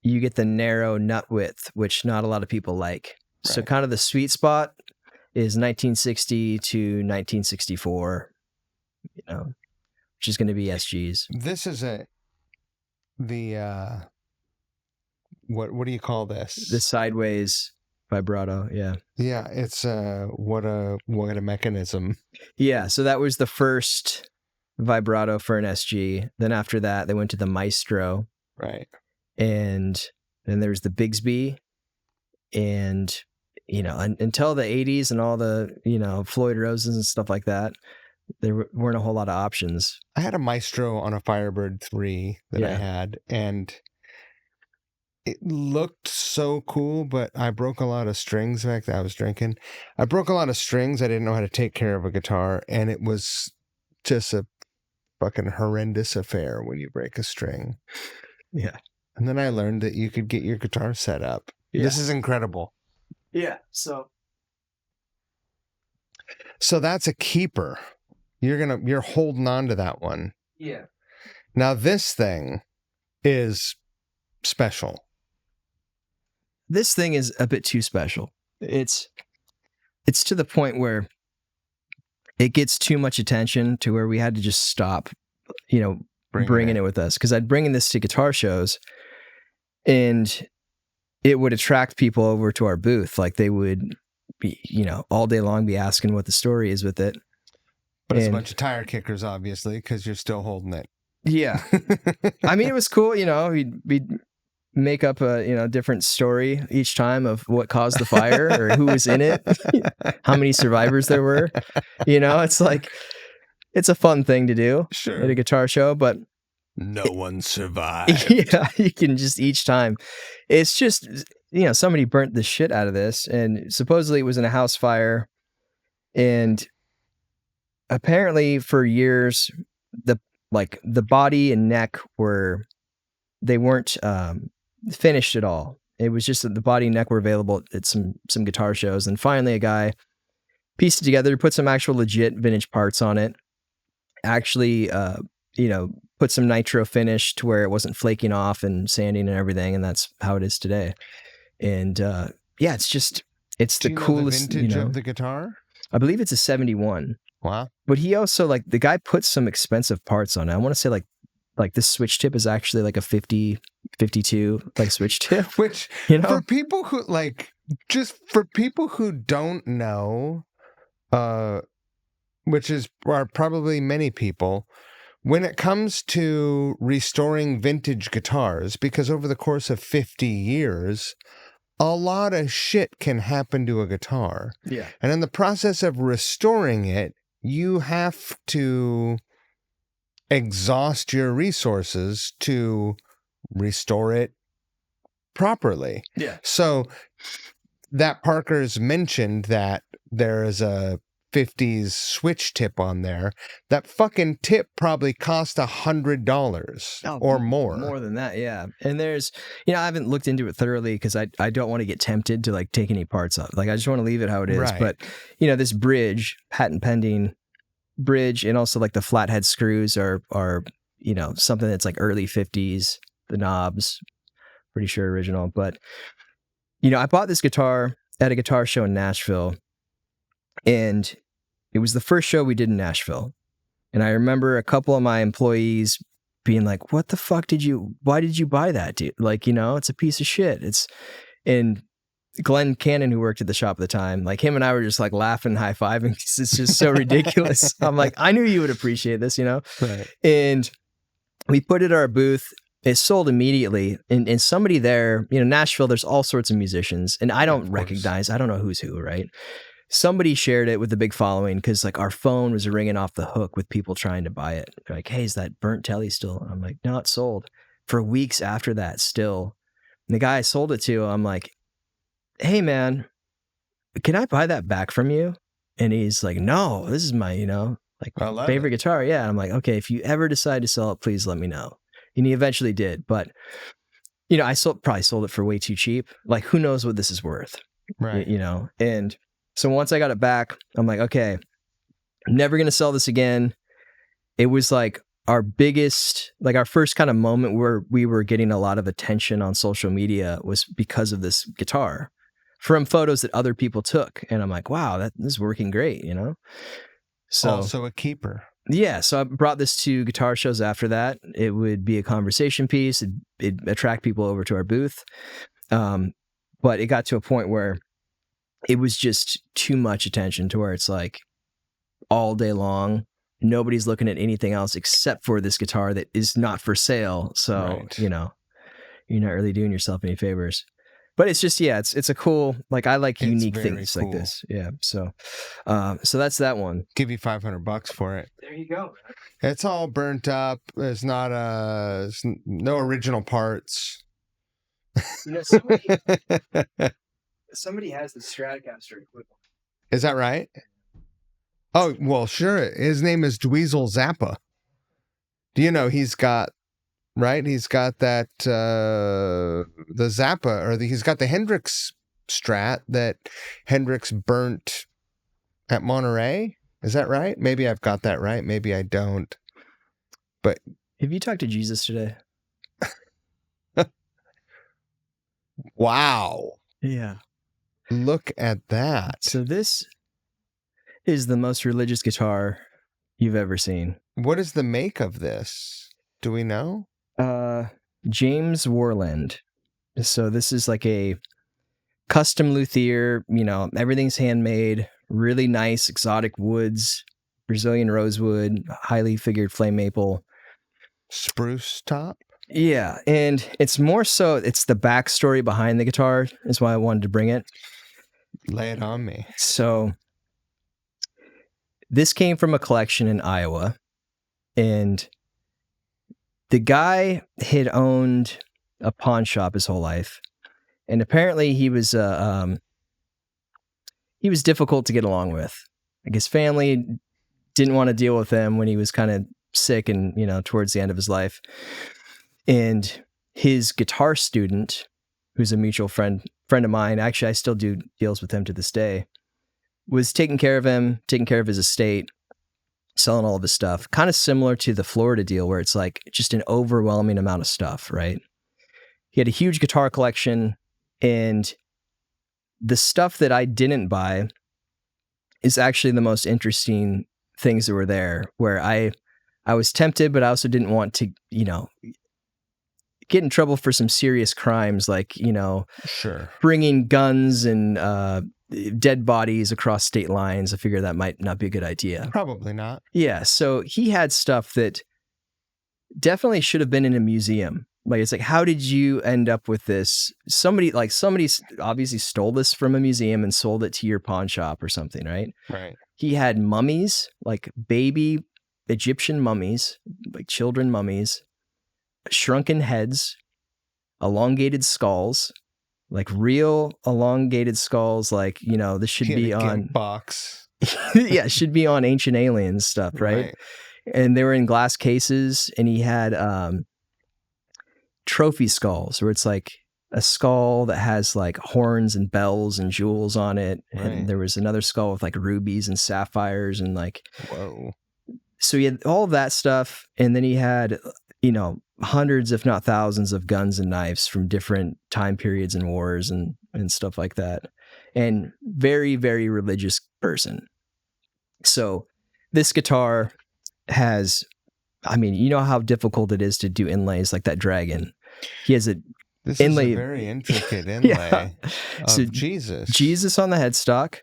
you get the narrow nut width, which not a lot of people like. Right. So kind of the sweet spot is 1960 to 1964, which is going to be SGs. This is what do you call this? The sideways vibrato, yeah. Yeah, it's what a mechanism. Yeah, so that was the first vibrato for an SG. Then after that, they went to the Maestro. Right. And Then there's the Bigsby, and until the 80s and all the Floyd Roses and stuff like that, there weren't a whole lot of options. I had a Maestro on a Firebird 3 that I had, and it looked so cool, but I broke a lot of strings back that I was drinking. I broke a lot of strings. I didn't know how to take care of a guitar, and it was just a fucking horrendous affair when you break a string. Yeah. And then I learned that you could get your guitar set up. Yeah. This is incredible. Yeah. So that's a keeper. You're holding on to that one. Yeah. Now this thing is special. This thing is a bit too special. It's to the point where it gets too much attention to where we had to just stop, bringing it with us. Because I'd bring this to guitar shows, and it would attract people over to our booth. Like they would be, all day long be asking what the story is with it. But it's a bunch of tire kickers, obviously, because you're still holding it. Yeah. I mean, it was cool. We'd make up a different story each time of what caused the fire or who was in it, how many survivors there were. It's like, it's a fun thing to do at a guitar show, but no one survived. Yeah, you can just each time. It's just, somebody burnt the shit out of this, and supposedly it was in a house fire, and apparently for years the body and neck they weren't finished at all. It was just that the body and neck were available at some guitar shows, and finally a guy pieced it together, put some actual legit vintage parts on it, actually put some nitro finish to where it wasn't flaking off and sanding and everything, and that's how it is today. And it's the coolest. The vintage of the guitar? I believe it's a 71. Wow. But he also, the guy put some expensive parts on it. I want to say like this switch tip is actually like a 50, 52 switch tip. Which, for people who don't know, which are probably many people, when it comes to restoring vintage guitars, because over the course of 50 years, a lot of shit can happen to a guitar. Yeah. And in the process of restoring it, you have to exhaust your resources to restore it properly. Yeah. So that Parker's mentioned that there is a 50s switch tip on there. That fucking tip probably cost $100 or more. More than that, yeah. And there's, I haven't looked into it thoroughly because I don't want to get tempted to take any parts off. I just want to leave it how it is. Right. But, this bridge, patent pending bridge, and also the flathead screws are something that's early 50s. The knobs, pretty sure original. But, I bought this guitar at a guitar show in Nashville, and it was the first show we did in Nashville. And I remember a couple of my employees being like, what the fuck why did you buy that, dude? It's a piece of shit. And Glenn Cannon, who worked at the shop at the time, him and I were just laughing, high-fiving, because it's just so ridiculous. I'm like, I knew you would appreciate this, Right. And we put it at our booth. It sold immediately. And somebody there, Nashville, there's all sorts of musicians, and I don't know who's who, right? Somebody shared it with a big following because our phone was ringing off the hook with people trying to buy it. They're like, hey, is that burnt Tele still? I'm like, no, it's sold. For weeks after that still. And the guy I sold it to, I'm like, hey man, can I buy that back from you? And he's like, no, this is my, favorite guitar. Yeah. And I'm like, okay, if you ever decide to sell it, please let me know. And he eventually did. But, I probably sold it for way too cheap. Who knows what this is worth? Right. And so once I got it back, I'm like, okay, I'm never going to sell this again. It was our biggest, our first kind of moment where we were getting a lot of attention on social media was because of this guitar from photos that other people took. And I'm like, wow, this is working great, So also a keeper. Yeah. So I brought this to guitar shows after that. It would be a conversation piece. It'd attract people over to our booth. But it got to a point where it was just too much attention to where it's all day long. Nobody's looking at anything else except for this guitar that is not for sale. So, Right. you're not really doing yourself any favors. But it's just, yeah, it's a cool, like, I like unique very things cool. like this. Yeah. So that's that one. Give you $500 for it. There you go. It's all burnt up. There's not no original parts. You know, somebody has the Stratocaster equipment. Is that right? Oh, well, sure. His name is Dweezil Zappa. Do you know he's got, right? He's got that, the Zappa, he's got the Hendrix Strat that Hendrix burnt at Monterey. Is that right? Maybe I've got that right. Maybe I don't. But have you talked to Jesus today? Wow. Yeah. Look at that. So this is the most religious guitar you've ever seen. What is the make of this? Do we know? James Warland. So this is like a custom luthier, you know, everything's handmade, really nice exotic woods, Brazilian rosewood, highly figured flame maple. Spruce top? Yeah, and it's more so, it's the backstory behind the guitar is why I wanted to bring it. Lay it on me. So this came from a collection in Iowa, and the guy had owned a pawn shop his whole life, and apparently he was difficult to get along with. Like his family didn't want to deal with him when he was kind of sick and, you know, towards the end of his life. And his guitar student, who's a mutual friend of mine, actually I still do deals with him to this day, was taking care of him, taking care of his estate, selling all of his stuff. Kind of similar to the Florida deal where it's like just an overwhelming amount of stuff, right? He had a huge guitar collection, and the stuff that I didn't buy is actually the most interesting things that were there, where I was tempted, but I also didn't want to, you know, get in trouble for some serious crimes, like, you know, sure, bringing guns and dead bodies across state lines. I figure that might not be a good idea. Probably not. Yeah. So he had stuff that definitely should have been in a museum. Like, it's like, how did you end up with this? Somebody obviously stole this from a museum and sold it to your pawn shop or something, right? Right. He had mummies, like baby Egyptian mummies, like children mummies, shrunken heads, elongated skulls, like real elongated skulls, like, you know, this should be on box. Yeah, it should be on Ancient Aliens stuff, right? And they were in glass cases, and he had trophy skulls where it's like a skull that has like horns and bells and jewels on it. Right. And there was another skull with like rubies and sapphires and like, whoa. So he had all of that stuff. And then he had, you know, hundreds, if not thousands of guns and knives from different time periods and wars and stuff like that. And very, very religious person. So this guitar has, I mean, you know how difficult it is to do inlays like that Dragon. He has this inlay. Is a very intricate inlay of so Jesus. Jesus on the headstock.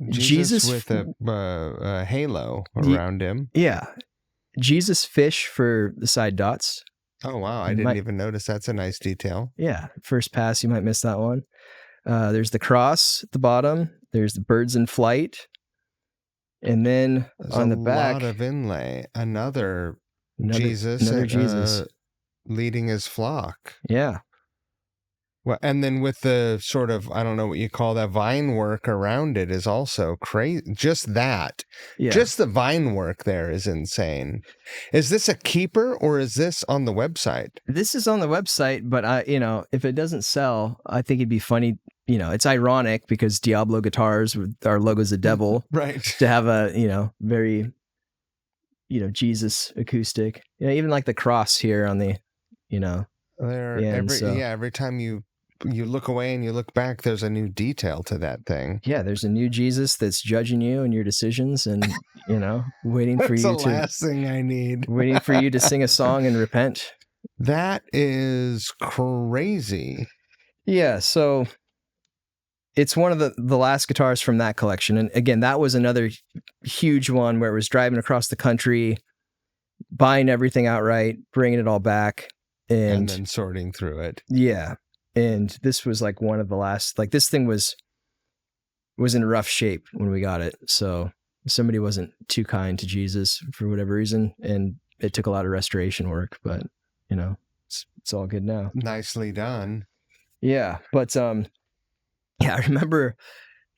Jesus with a halo around him. Yeah. Jesus fish for the side dots. Oh, wow. I didn't even notice. That's a nice detail. Yeah. First pass, you might miss that one. There's the cross at the bottom. There's the birds in flight. And then on the back, a lot of inlay. Another Jesus leading his flock. Yeah. Well, and then with the sort of, I don't know what you call that, vine work around it is also crazy. Just that. Yeah. Just the vine work there is insane. Is this a keeper or is this on the website? This is on the website, but you know, if it doesn't sell, I think it'd be funny. You know, it's ironic because Diablo Guitars, our logo's a devil, right? To have a, you know, very, you know, Jesus acoustic. You know, even like the cross here on the, you know, every time you look away and you look back, there's a new detail to that thing. Yeah, there's a new Jesus that's judging you and your decisions, and you know, waiting for you to. That's the last thing I need. Waiting for you to sing a song and repent. That is crazy. Yeah, so it's one of the last guitars from that collection, and again, that was another huge one where it was driving across the country, buying everything outright, bringing it all back. and then sorting through it. Yeah. And this was like one of the last, like this thing was in rough shape when we got it. So somebody wasn't too kind to Jesus for whatever reason. And it took a lot of restoration work, but you know, it's all good now. Nicely done. Yeah. But, yeah, I remember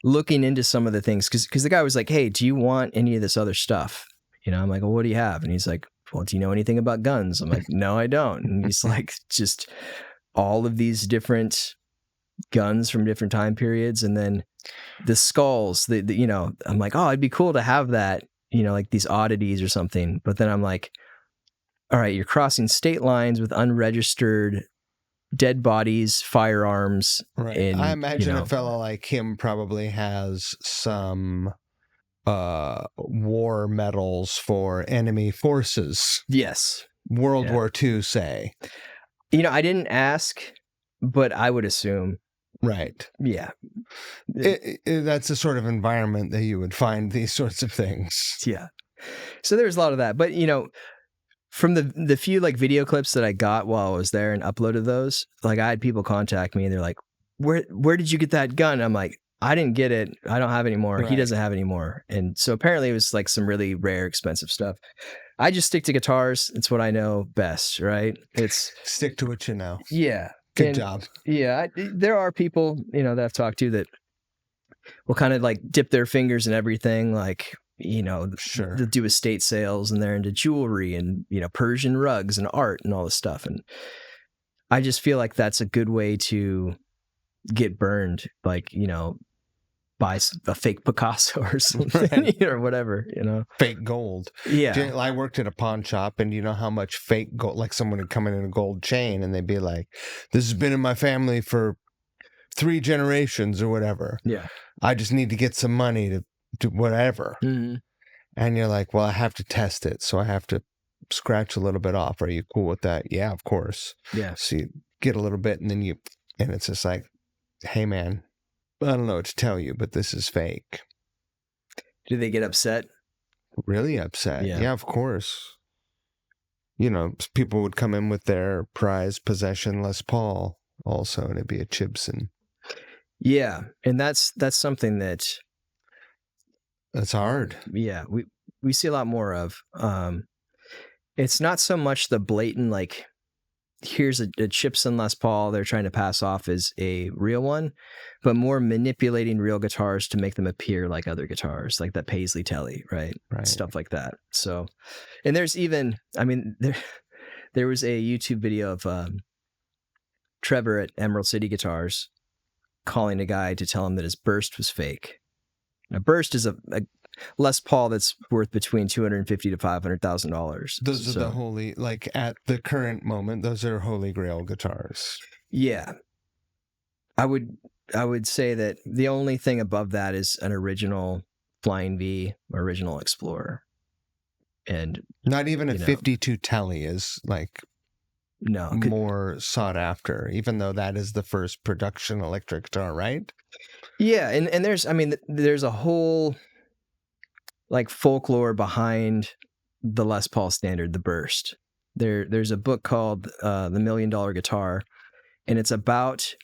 looking into some of the things because the guy was like, hey, do you want any of this other stuff? You know, I'm like, well, what do you have? And he's like, well, do you know anything about guns? I'm like, no, I don't. And he's like, just all of these different guns from different time periods. And then the skulls, you know, I'm like, oh, it'd be cool to have that, you know, like these oddities or something. But then I'm like, all right, you're crossing state lines with unregistered dead bodies, firearms. Right. And, I imagine you know, a fellow like him probably has some war medals for enemy forces. yes. World War II, say. You know, I didn't ask, but I would assume. Right. Yeah. That's the sort of environment that you would find these sorts of things. Yeah. So there's a lot of that. But, you know, from the few like video clips that I got while I was there and uploaded those, like I had people contact me and they're like, where did you get that gun? I'm like, I didn't get it. I don't have it anymore. Right. He doesn't have it anymore. And so apparently it was like some really rare, expensive stuff. I just stick to guitars. It's what I know best, right? It's stick to what you know. Yeah. Good job. Yeah. There are people, you know, that I've talked to that will kind of like dip their fingers in everything. Like, you know, sure, they'll do estate sales and they're into jewelry and, you know, Persian rugs and art and all this stuff. And I just feel like that's a good way to get burned. Like, you know, buy a fake Picasso or something, right, or whatever, you know, fake gold. Yeah. I worked at a pawn shop, and you know how much fake gold, like someone would come in a gold chain and they'd be like, this has been in my family for 3 generations or whatever. Yeah. I just need to get some money to do whatever. Mm-hmm. And you're like, well, I have to test it. So I have to scratch a little bit off. Are you cool with that? Yeah, of course. Yeah. So you get a little bit and it's just like, hey man, I don't know what to tell you, but this is fake. Do they get upset? Really upset. Yeah, of course. You know, people would come in with their prized possession Les Paul also, and it'd be a Chibson. Yeah. And that's something that's hard. Yeah. We see a lot more of. It's not so much the blatant, like, here's a Chibson Les Paul they're trying to pass off as a real one, but more manipulating real guitars to make them appear like other guitars, like that Paisley Tele, right? Stuff like that. So, and there's even, I mean, there was a YouTube video of Trevor at Emerald City Guitars calling a guy to tell him that his burst was fake. Now, burst is a Les Paul that's worth between $250,000 to $500,000. Those are the holy, like at the current moment, those are holy grail guitars. Yeah. I would say that the only thing above that is an original Flying V, original Explorer. And not even a 52 Tele is like more sought after, even though that is the first production electric guitar, right? Yeah, and there's a whole like folklore behind the Les Paul standard, the burst. There's a book called The $1 Million Guitar, and it's about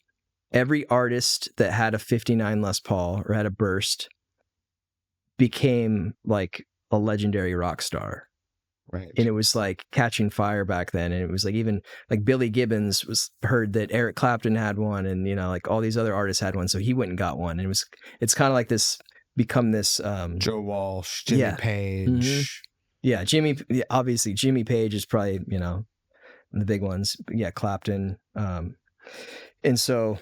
every artist that had a 59 Les Paul or had a burst became like a legendary rock star. Right. And it was like catching fire back then. And it was like, even like Billy Gibbons was heard that Eric Clapton had one, and, you know, like all these other artists had one. So he went and got one. And it's kind of like become this, Joe Walsh, Jimmy Page. Mm-hmm. Yeah. Obviously Jimmy Page is probably, you know, the big ones. Yeah. Clapton. And so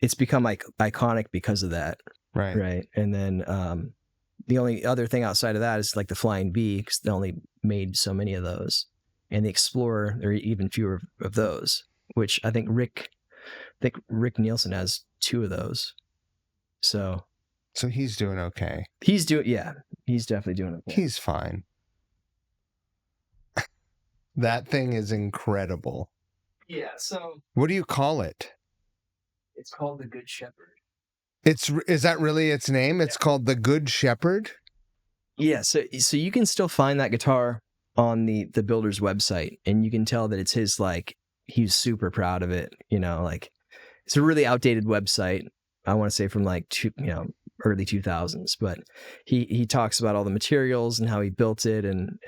it's become like iconic because of that. Right. Right. And then, the only other thing outside of that is like the Flying V, because they only made so many of those, and the Explorer, there are even fewer of those. Which I think Rick Nielsen has 2 of those. So he's doing okay. He's definitely doing okay. He's fine. That thing is incredible. Yeah. So what do you call it? It's called the Good Shepherd. Is that really its name? It's called the Good Shepherd? Yeah, so you can still find that guitar on the builder's website, and you can tell that it's his like he's super proud of it. Like it's a really outdated website. I want to say from like early 2000s, but he talks about all the materials and how he built it and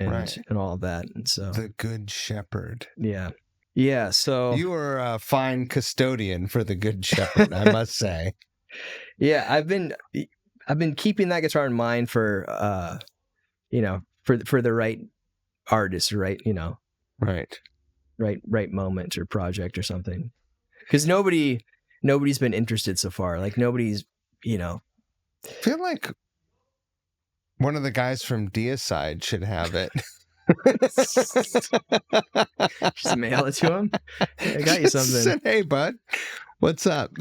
all of that. And so the Good Shepherd. Yeah. So you are a fine custodian for the Good Shepherd, I must say. Yeah, I've been keeping that guitar in mind for for the right artist, right? Right moment or project or something. Because nobody's been interested so far. Like nobody's, I feel like one of the guys from Deicide should have it. Just mail it to him. I got you something. Said, hey, bud, what's up?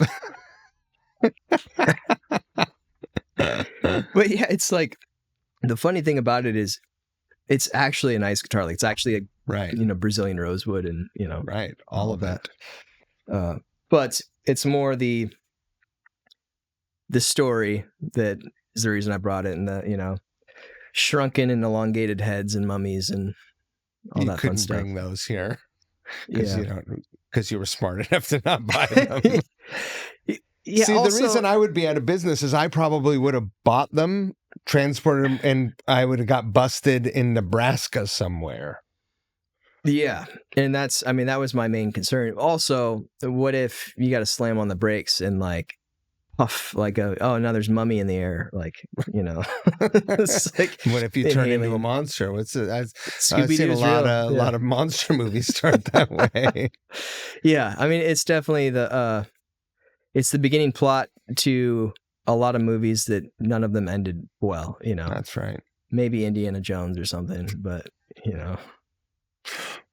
But yeah, it's like the funny thing about it is it's actually a nice guitar. Like it's actually a Brazilian rosewood and all of that. But it's more the story that is the reason I brought it, and the shrunken and elongated heads and mummies and all that fun stuff. You couldn't bring those here because you were smart enough to not buy them. Yeah, see, also, the reason I would be out of business is I probably would have bought them, transported them, and I would have got busted in Nebraska somewhere. Yeah, and that was my main concern. Also, what if you got to slam on the brakes and like puff like now there's mummy in the air, like it's like, what if you turn into a monster? What's it? I've seen a lot of monster movies start that way. Yeah, I mean it's definitely it's the beginning plot to a lot of movies that none of them ended well. That's right. Maybe Indiana Jones or something, but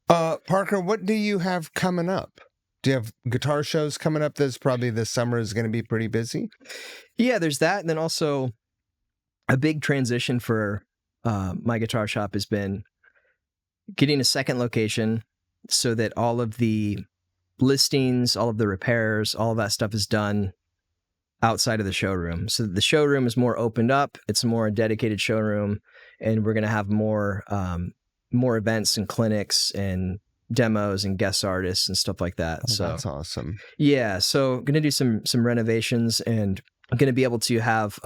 Parker, what do you have coming up? Do you have guitar shows coming up? This summer is going to be pretty busy. Yeah, there's that. And then also a big transition for my guitar shop has been getting a second location so that all of the listings, all of the repairs, all of that stuff is done outside of the showroom. So the showroom is more opened up. It's a more dedicated showroom, and we're going to have more events and clinics and demos and guest artists and stuff like that. So that's awesome. Yeah. So going to do some renovations, and I'm going to be able to have,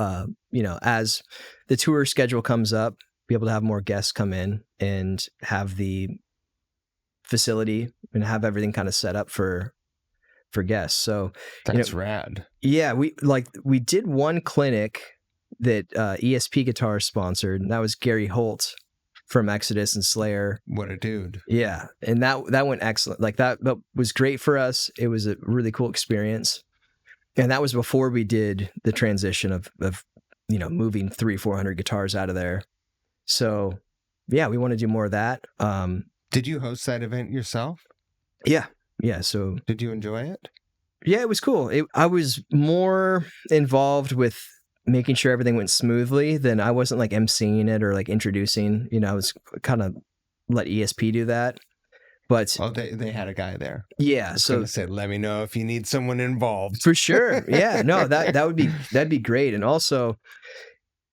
as the tour schedule comes up, be able to have more guests come in and have the facility and have everything kind of set up for guests. So that's rad. Yeah. We did one clinic that ESP Guitars sponsored, and that was Gary Holt from Exodus and Slayer. What a dude. Yeah. And that went excellent. Like that was great for us. It was a really cool experience. And that was before we did the transition of moving 300-400 guitars out of there. So yeah, we want to do more of that. Did you host that event yourself? Yeah. Yeah. So did you enjoy it? Yeah, it was cool. I was more involved with making sure everything went smoothly than I wasn't like emceeing it or like introducing. I was kind of let ESP do that. But they had a guy there. Yeah, so said, let me know if you need someone involved. For sure. Yeah, no, that'd be great. And also,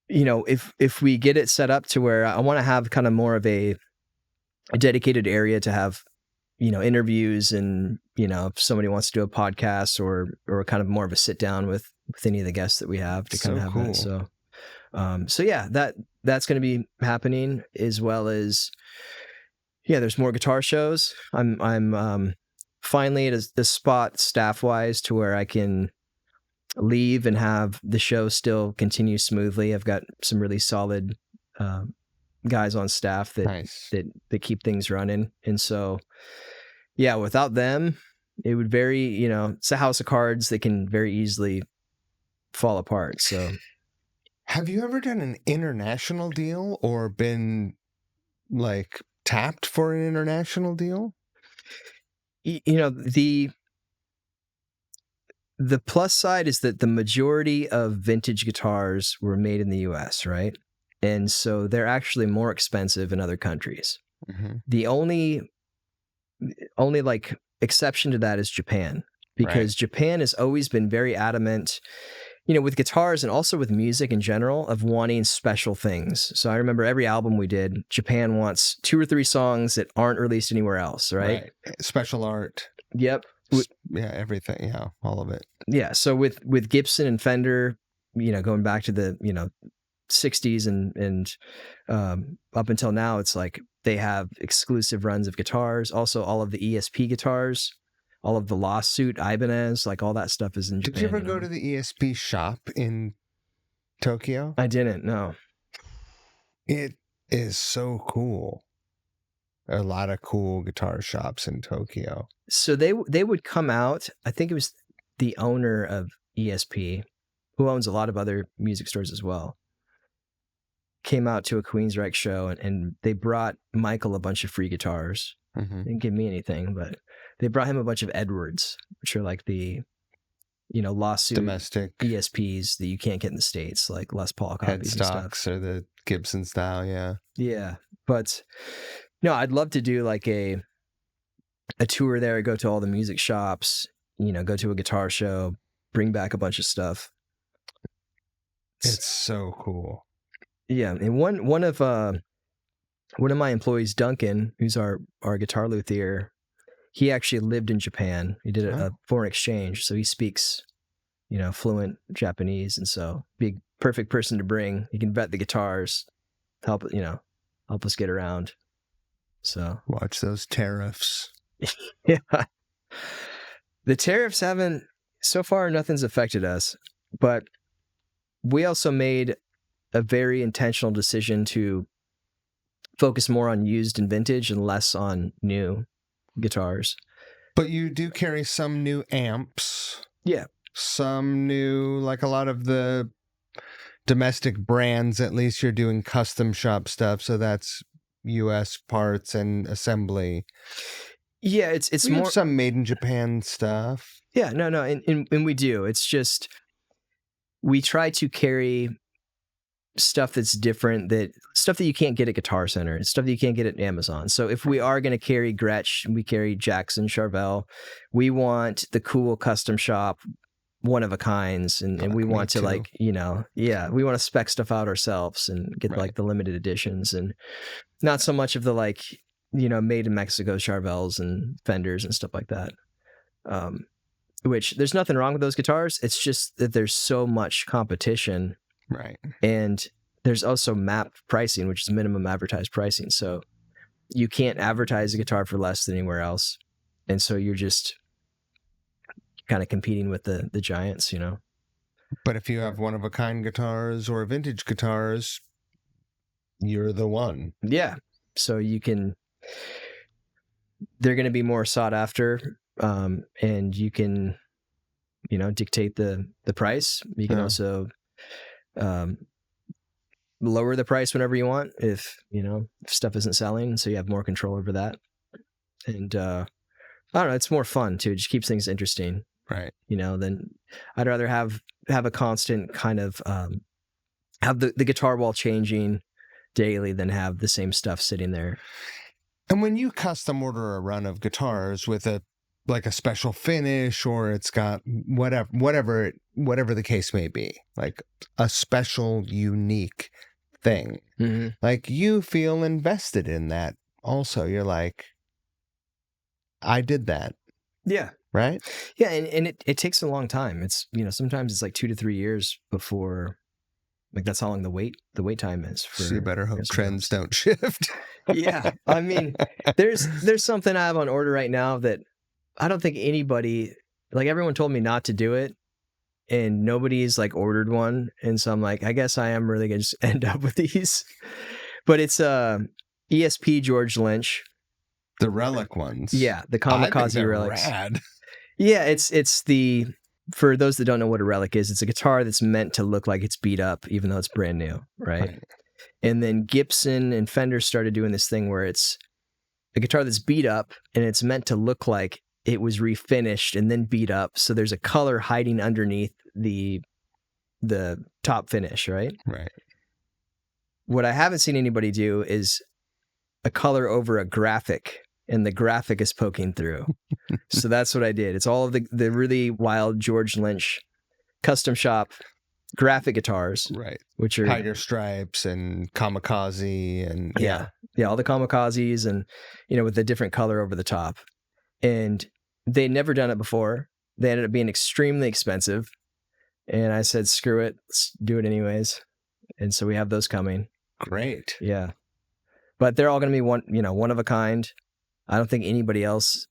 if we get it set up to where I want to have kind of more of a dedicated area to have interviews, and if somebody wants to do a podcast or kind of more of a sit down with any of the guests that we have to kind of have cool. That. So yeah, that's going to be happening, as well as there's more guitar shows. I'm finally at a spot staff wise to where I can leave and have the show still continue smoothly. I've got some really solid guys on staff that keep things running, and so yeah, without them, it would it's a house of cards that can very easily fall apart. So have you ever done an international deal or been like tapped for an international deal? The plus side is that the majority of vintage guitars were made in the US, right? And so they're actually more expensive in other countries. Mm-hmm. The only like exception to that is Japan, because Japan has always been very adamant, with guitars and also with music in general, of wanting special things. So I remember every album we did, Japan wants 2 or 3 songs that aren't released anywhere else, right? Special art. Yep. Yeah, everything. Yeah, all of it. Yeah. So with Gibson and Fender, going back to the 60s and up until now, it's like they have exclusive runs of guitars. Also, all of the ESP guitars, all of the Lawsuit, Ibanez, like all that stuff is in Japan. Did you ever go to the ESP shop in Tokyo? I didn't. No. It is so cool. A lot of cool guitar shops in Tokyo. So they would come out. I think it was the owner of ESP, who owns a lot of other music stores as well, came out to a Queensryche show, and they brought Michael a bunch of free guitars. Mm-hmm. They didn't give me anything, but they brought him a bunch of Edwards, which are like the Lawsuit Domestic ESPs that you can't get in the States, like Les Paul copies and stuff. headstocks or the Gibson style. Yeah. Yeah. But no, I'd love to do like a tour there, go to all the music shops, go to a guitar show, bring back a bunch of stuff. It's so cool. Yeah, and one of my employees, Duncan, who's our guitar luthier, he actually lived in Japan. He did a foreign exchange, so he speaks, fluent Japanese, and so be a perfect person to bring. He can vet the guitars, help us get around. So Watch those tariffs. yeah, the tariffs haven't so far. Nothing's affected us, but we also made a very intentional decision to focus more on used and vintage and less on new guitars. But you do carry some new amps. Yeah. Some new, like a lot of the domestic brands, at least you're doing custom shop stuff. So that's US parts and assembly. Yeah, it's we more have some made in Japan stuff. Yeah, no, and we do. It's just we try to carry stuff that's different, stuff that you can't get at Guitar Center, stuff that you can't get at Amazon. So if we are going to carry Gretsch, we carry Jackson, Charvel. We want the cool custom shop, one of a kinds, and we want to we want to spec stuff out ourselves and get like the limited editions, and not so much of the made in Mexico Charvels and Fenders and stuff like that. Which there's nothing wrong with those guitars. It's just that there's so much competition. Right. And there's also MAP pricing, which is minimum advertised pricing. So you can't advertise a guitar for less than anywhere else. And so you're just kind of competing with the giants, But if you have one of a kind guitars or vintage guitars, you're the one. Yeah. So they're going to be more sought after. And you can, dictate the price. You can also lower the price whenever you want if stuff isn't selling, so you have more control over that. And I don't know, it's more fun too. It just keeps things interesting, right? Then I'd rather have a constant kind of have the guitar wall changing daily than have the same stuff sitting there. And when you custom order a run of guitars with a special finish, or it's got whatever the case may be, like a special, unique thing, like you feel invested in that also. You're like, I did that. Yeah. Right? Yeah, and it takes a long time. It's, sometimes it's like 2 to 3 years before, like that's how long the wait time is. So you better hope trends don't shift. Yeah. I mean, there's something I have on order right now that I don't think anybody, like everyone told me not to do it, and nobody's like ordered one. And so I'm like, I guess I am really going to just end up with these. But it's ESP George Lynch. The relic ones. Yeah, the Kamikaze relics. Rad. Yeah, it's the, for those that don't know what a relic is, it's a guitar that's meant to look like it's beat up, even though it's brand new, right? And then Gibson and Fender started doing this thing where it's a guitar that's beat up, and it's meant to look like it was refinished and then beat up. So there's a color hiding underneath the top finish, right? Right. What I haven't seen anybody do is a color over a graphic, and the graphic is poking through. So that's what I did. It's all of the really wild George Lynch custom shop graphic guitars, right? Which are Tiger Stripes and Kamikaze and yeah, all the Kamikazes, and with a different color over the top. And they'd never done it before. They ended up being extremely expensive. And I said, screw it, let's do it anyways. And so we have those coming. Great. Yeah. But they're all going to be one of a kind. I don't think anybody else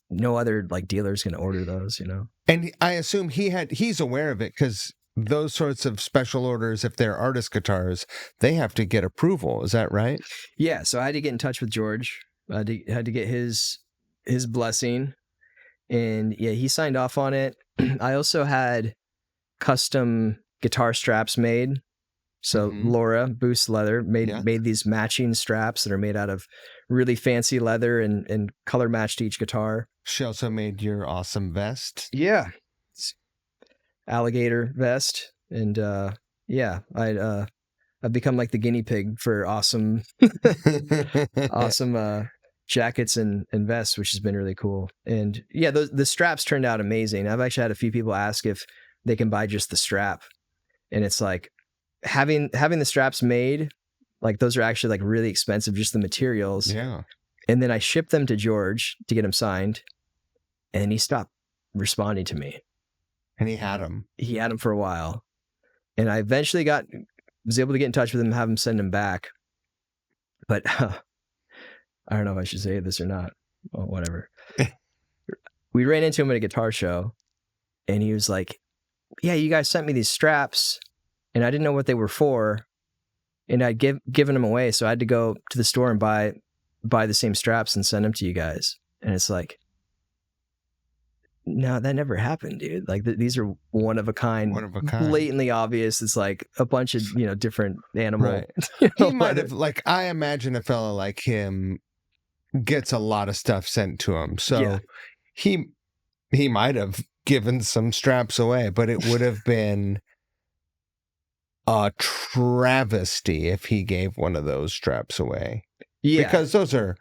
no other like dealer's going to order those, And I assume he's aware of it, because those sorts of special orders, if they're artist guitars, they have to get approval. Is that right? Yeah. So I had to get in touch with George. I had to get his blessing. And yeah, he signed off on it. I also had custom guitar straps made. So Laura, Boost Leather, made these matching straps that are made out of really fancy leather and color matched each guitar. She also made your awesome vest. Yeah. It's alligator vest. And I've become like the guinea pig for awesome jackets and vests, which has been really cool. And yeah, the straps turned out amazing. I've actually had a few people ask if they can buy just the strap. And it's like, having the straps made, like those are actually like really expensive, just the materials. Yeah. And then I shipped them to George to get them signed, and he stopped responding to me. And he had them. He had them for a while, and I eventually was able to get in touch with him and have him send them back. But I don't know if I should say this or not. Well, whatever. We ran into him at a guitar show, and he was like, "Yeah, you guys sent me these straps, and I didn't know what they were for, and I'd given them away, so I had to go to the store and buy the same straps and send them to you guys." And it's like, no, that never happened, dude. Like these are one of a kind, blatantly obvious. It's like a bunch of different animal. Right. He might have, like, I imagine a fella like him gets a lot of stuff sent to him, so he might have given some straps away, but it would have been a travesty if he gave one of those straps away. Yeah, because those are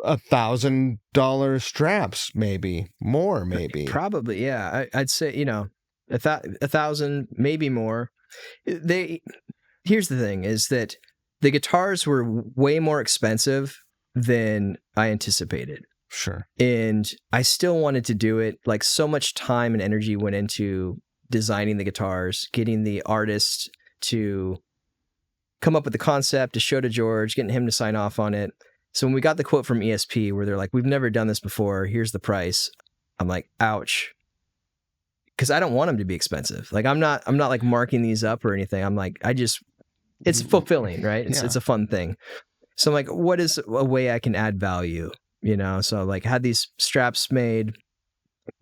$1,000 straps, maybe more, maybe probably. Yeah, I'd say $1,000, maybe more. Here's the thing: is that the guitars were way more expensive than I anticipated. Sure. And I still wanted to do it. Like, so much time and energy went into designing the guitars, getting the artist to come up with the concept, to show to George, getting him to sign off on it. So when we got the quote from ESP where they're like, "We've never done this before, here's the price," I'm like, ouch. Because I don't want them to be expensive. Like, I'm not like marking these up or anything. I'm like, it's fulfilling, right? It's a fun thing. So I'm like, what is a way I can add value? So I like had these straps made,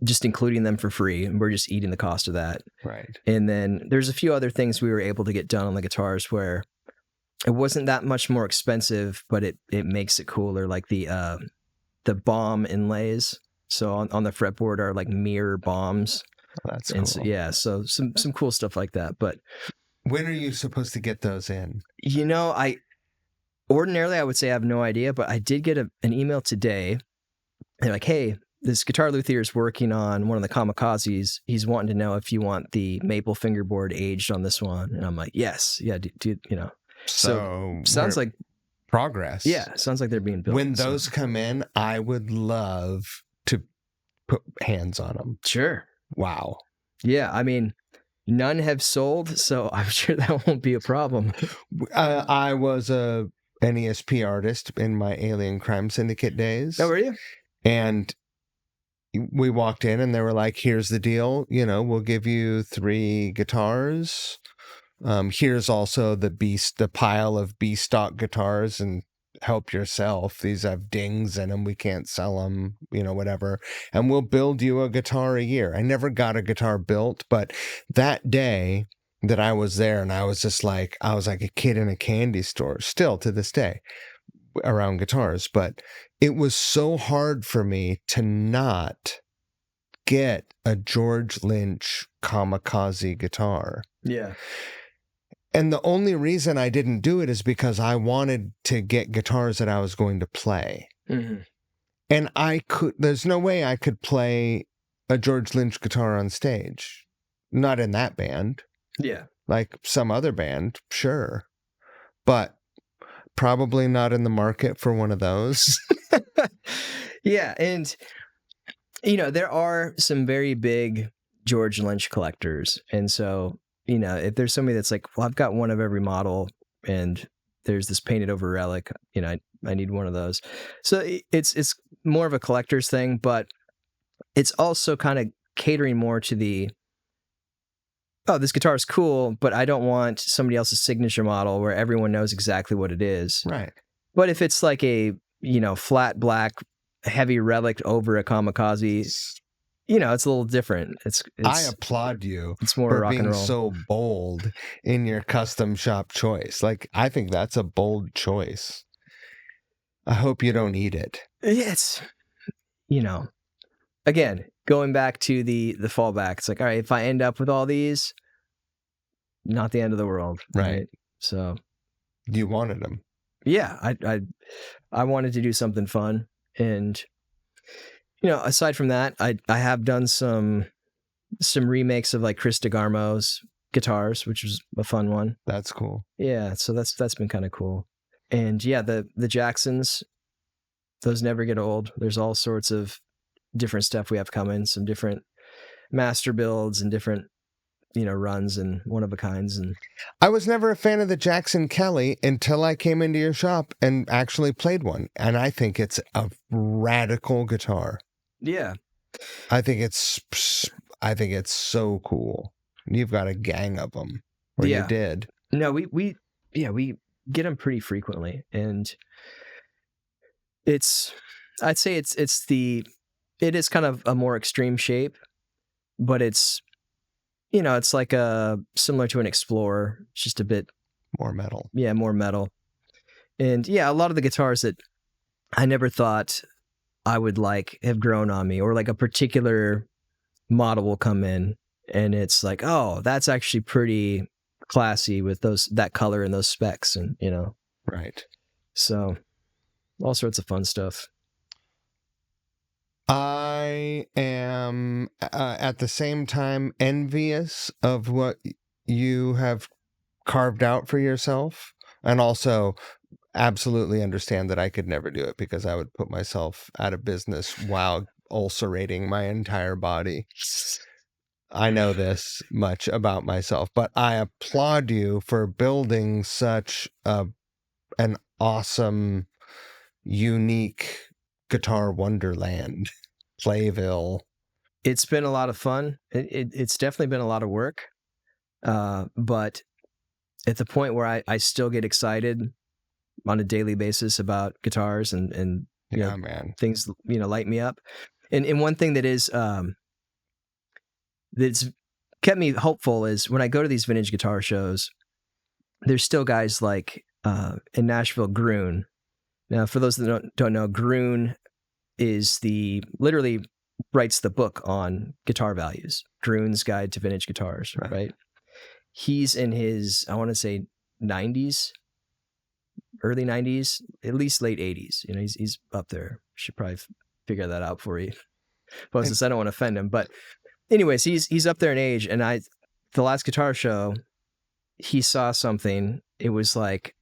just including them for free, and we're just eating the cost of that. Right. And then there's a few other things we were able to get done on the guitars where it wasn't that much more expensive, but it makes it cooler. Like the bomb inlays. So on the fretboard are like mirror bombs. Oh, that's and cool. So some cool stuff like that. But when are you supposed to get those in? Ordinarily, I would say I have no idea, but I did get an email today. They're like, "Hey, this guitar luthier is working on one of the kamikazes. He's wanting to know if you want the maple fingerboard aged on this one." And I'm like, "Yes, yeah, dude, So sounds like progress. Yeah, sounds like they're being built. When those come in, I would love to put hands on them. Sure. Wow. Yeah, I mean, none have sold, so I'm sure that won't be a problem. I was a NESP artist in my Alien Crime Syndicate days. Oh, were you? And we walked in and they were like, "Here's the deal. We'll give you 3 guitars. Here's also the pile of B stock guitars, and help yourself. These have dings in them. We can't sell them, whatever. And we'll build you a guitar a year." I never got a guitar built, but that day that I was there, and I was like a kid in a candy store, still to this day, around guitars. But it was so hard for me to not get a George Lynch Kamikaze guitar. Yeah. And the only reason I didn't do it is because I wanted to get guitars that I was going to play. Mm-hmm. And there's no way I could play a George Lynch guitar on stage. Not in that band. Yeah. Like some other band, sure. But probably not in the market for one of those. Yeah, and there are some very big George Lynch collectors, and so if there's somebody that's like, well, I've got one of every model, and there's this painted over relic, I need one of those. So it's more of a collector's thing, but it's also kind of catering more to the, oh, this guitar is cool, but I don't want somebody else's signature model where everyone knows exactly what it is. Right. But if it's like a flat black heavy relic over a kamikaze, it's a little different. I applaud you it's more for rock being and roll. so bold in your custom shop choice. Like, I think that's a bold choice. I hope you don't eat it. It's, again, going back to the fallback, it's like, all right, if I end up with all these, not the end of the world. Right. So You wanted them. yeah, I wanted to do something fun. And, aside from that, I have done some remakes of like Chris DeGarmo's guitars, which was a fun one. That's cool. Yeah. So that's been kind of cool. And yeah, the Jacksons, those never get old. There's all sorts of different stuff we have coming, some different master builds and different, runs and one of a kinds. And I was never a fan of the Jackson Kelly until I came into your shop and actually played one. And I think it's a radical guitar. yeah, I think it's so cool. You've got a gang of them. Or Yeah. you did. no, we get them pretty frequently. And I'd say it is kind of a more extreme shape, but it's, it's like similar to an Explorer, it's just a bit More metal. more metal. And yeah, a lot of the guitars that I never thought I would like have grown on me, or like a particular model will come in and it's like, oh, that's actually pretty classy with that color and those specs, and Right. so all sorts of fun stuff. I am at the same time envious of what you have carved out for yourself, and also absolutely understand that I could never do it because I would put myself out of business while ulcerating my entire body. I know this much about myself, but I applaud you for building such an awesome, unique guitar wonderland, Playville. It's been a lot of fun. It's definitely been a lot of work, but at the point where I still get excited on a daily basis about guitars, and Yeah, man. things light me up. And one thing that is that's kept me hopeful is when I go to these vintage guitar shows, there's still guys like in Nashville, Groon. Now, for those that don't know, Groon is literally writes the book on guitar values, Groon's Guide to Vintage Guitars, right? He's in his, I want to say 90s, early 90s, at least late 80s. He's up there. Should probably figure that out for you. But since I don't want to offend him, but anyways, he's up there in age. And the last guitar show, he saw something. It was like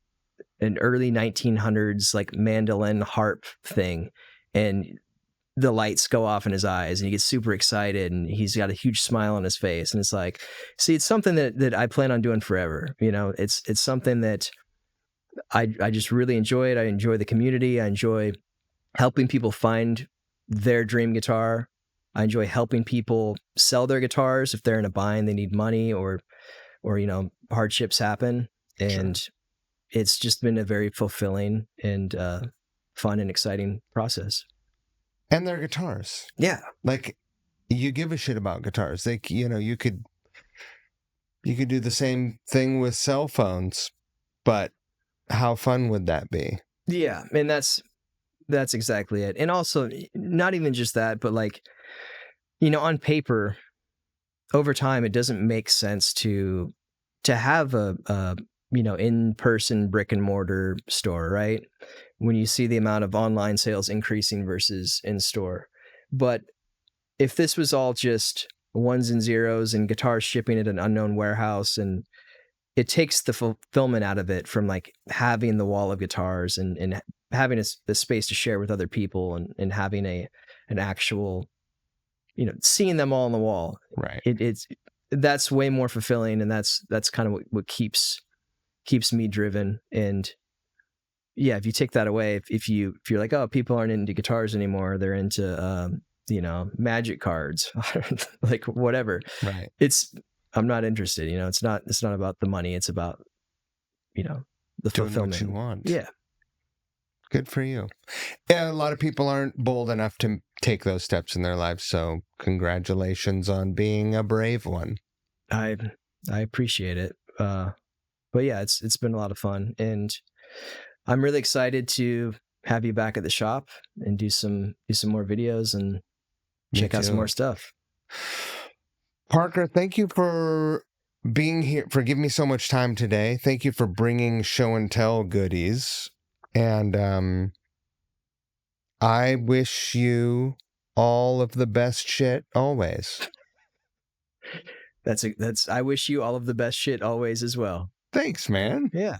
an early 1900s like mandolin harp thing, and the lights go off in his eyes and he gets super excited and he's got a huge smile on his face. And it's like, see, it's something that I plan on doing forever. It's something that I just really enjoy it. I enjoy the community. I enjoy helping people find their dream guitar. I enjoy helping people sell their guitars if they're in a bind, they need money, or hardships happen. And it's just been a very fulfilling and fun and exciting process. And their guitars. Yeah. Like, you give a shit about guitars. You could do the same thing with cell phones, but how fun would that be? Yeah. And that's exactly it. And also, not even just that, but like, on paper, over time, it doesn't make sense to have a in-person brick and mortar store, right? When you see the amount of online sales increasing versus in store. But if this was all just ones and zeros and guitars shipping at an unknown warehouse, and it takes the fulfillment out of it from like having the wall of guitars and having a space to share with other people and having an actual, seeing them all on the wall, Right. That's way more fulfilling, and that's kind of what keeps me driven. And yeah, if you take that away, if you're like, oh, people aren't into guitars anymore, they're into magic cards, like whatever. Right. I'm not interested. It's not about the money. It's about the Doing fulfillment. what you want. Yeah. Good for you. Yeah, a lot of people aren't bold enough to take those steps in their lives. So congratulations on being a brave one. I appreciate it. But yeah, it's been a lot of fun, and I'm really excited to have you back at the shop and do some more videos and check out some more stuff. Parker, thank you for being here, for giving me so much time today. Thank you for bringing show and tell goodies. And I wish you all of the best shit always. I wish you all of the best shit always as well. Thanks, man. Yeah.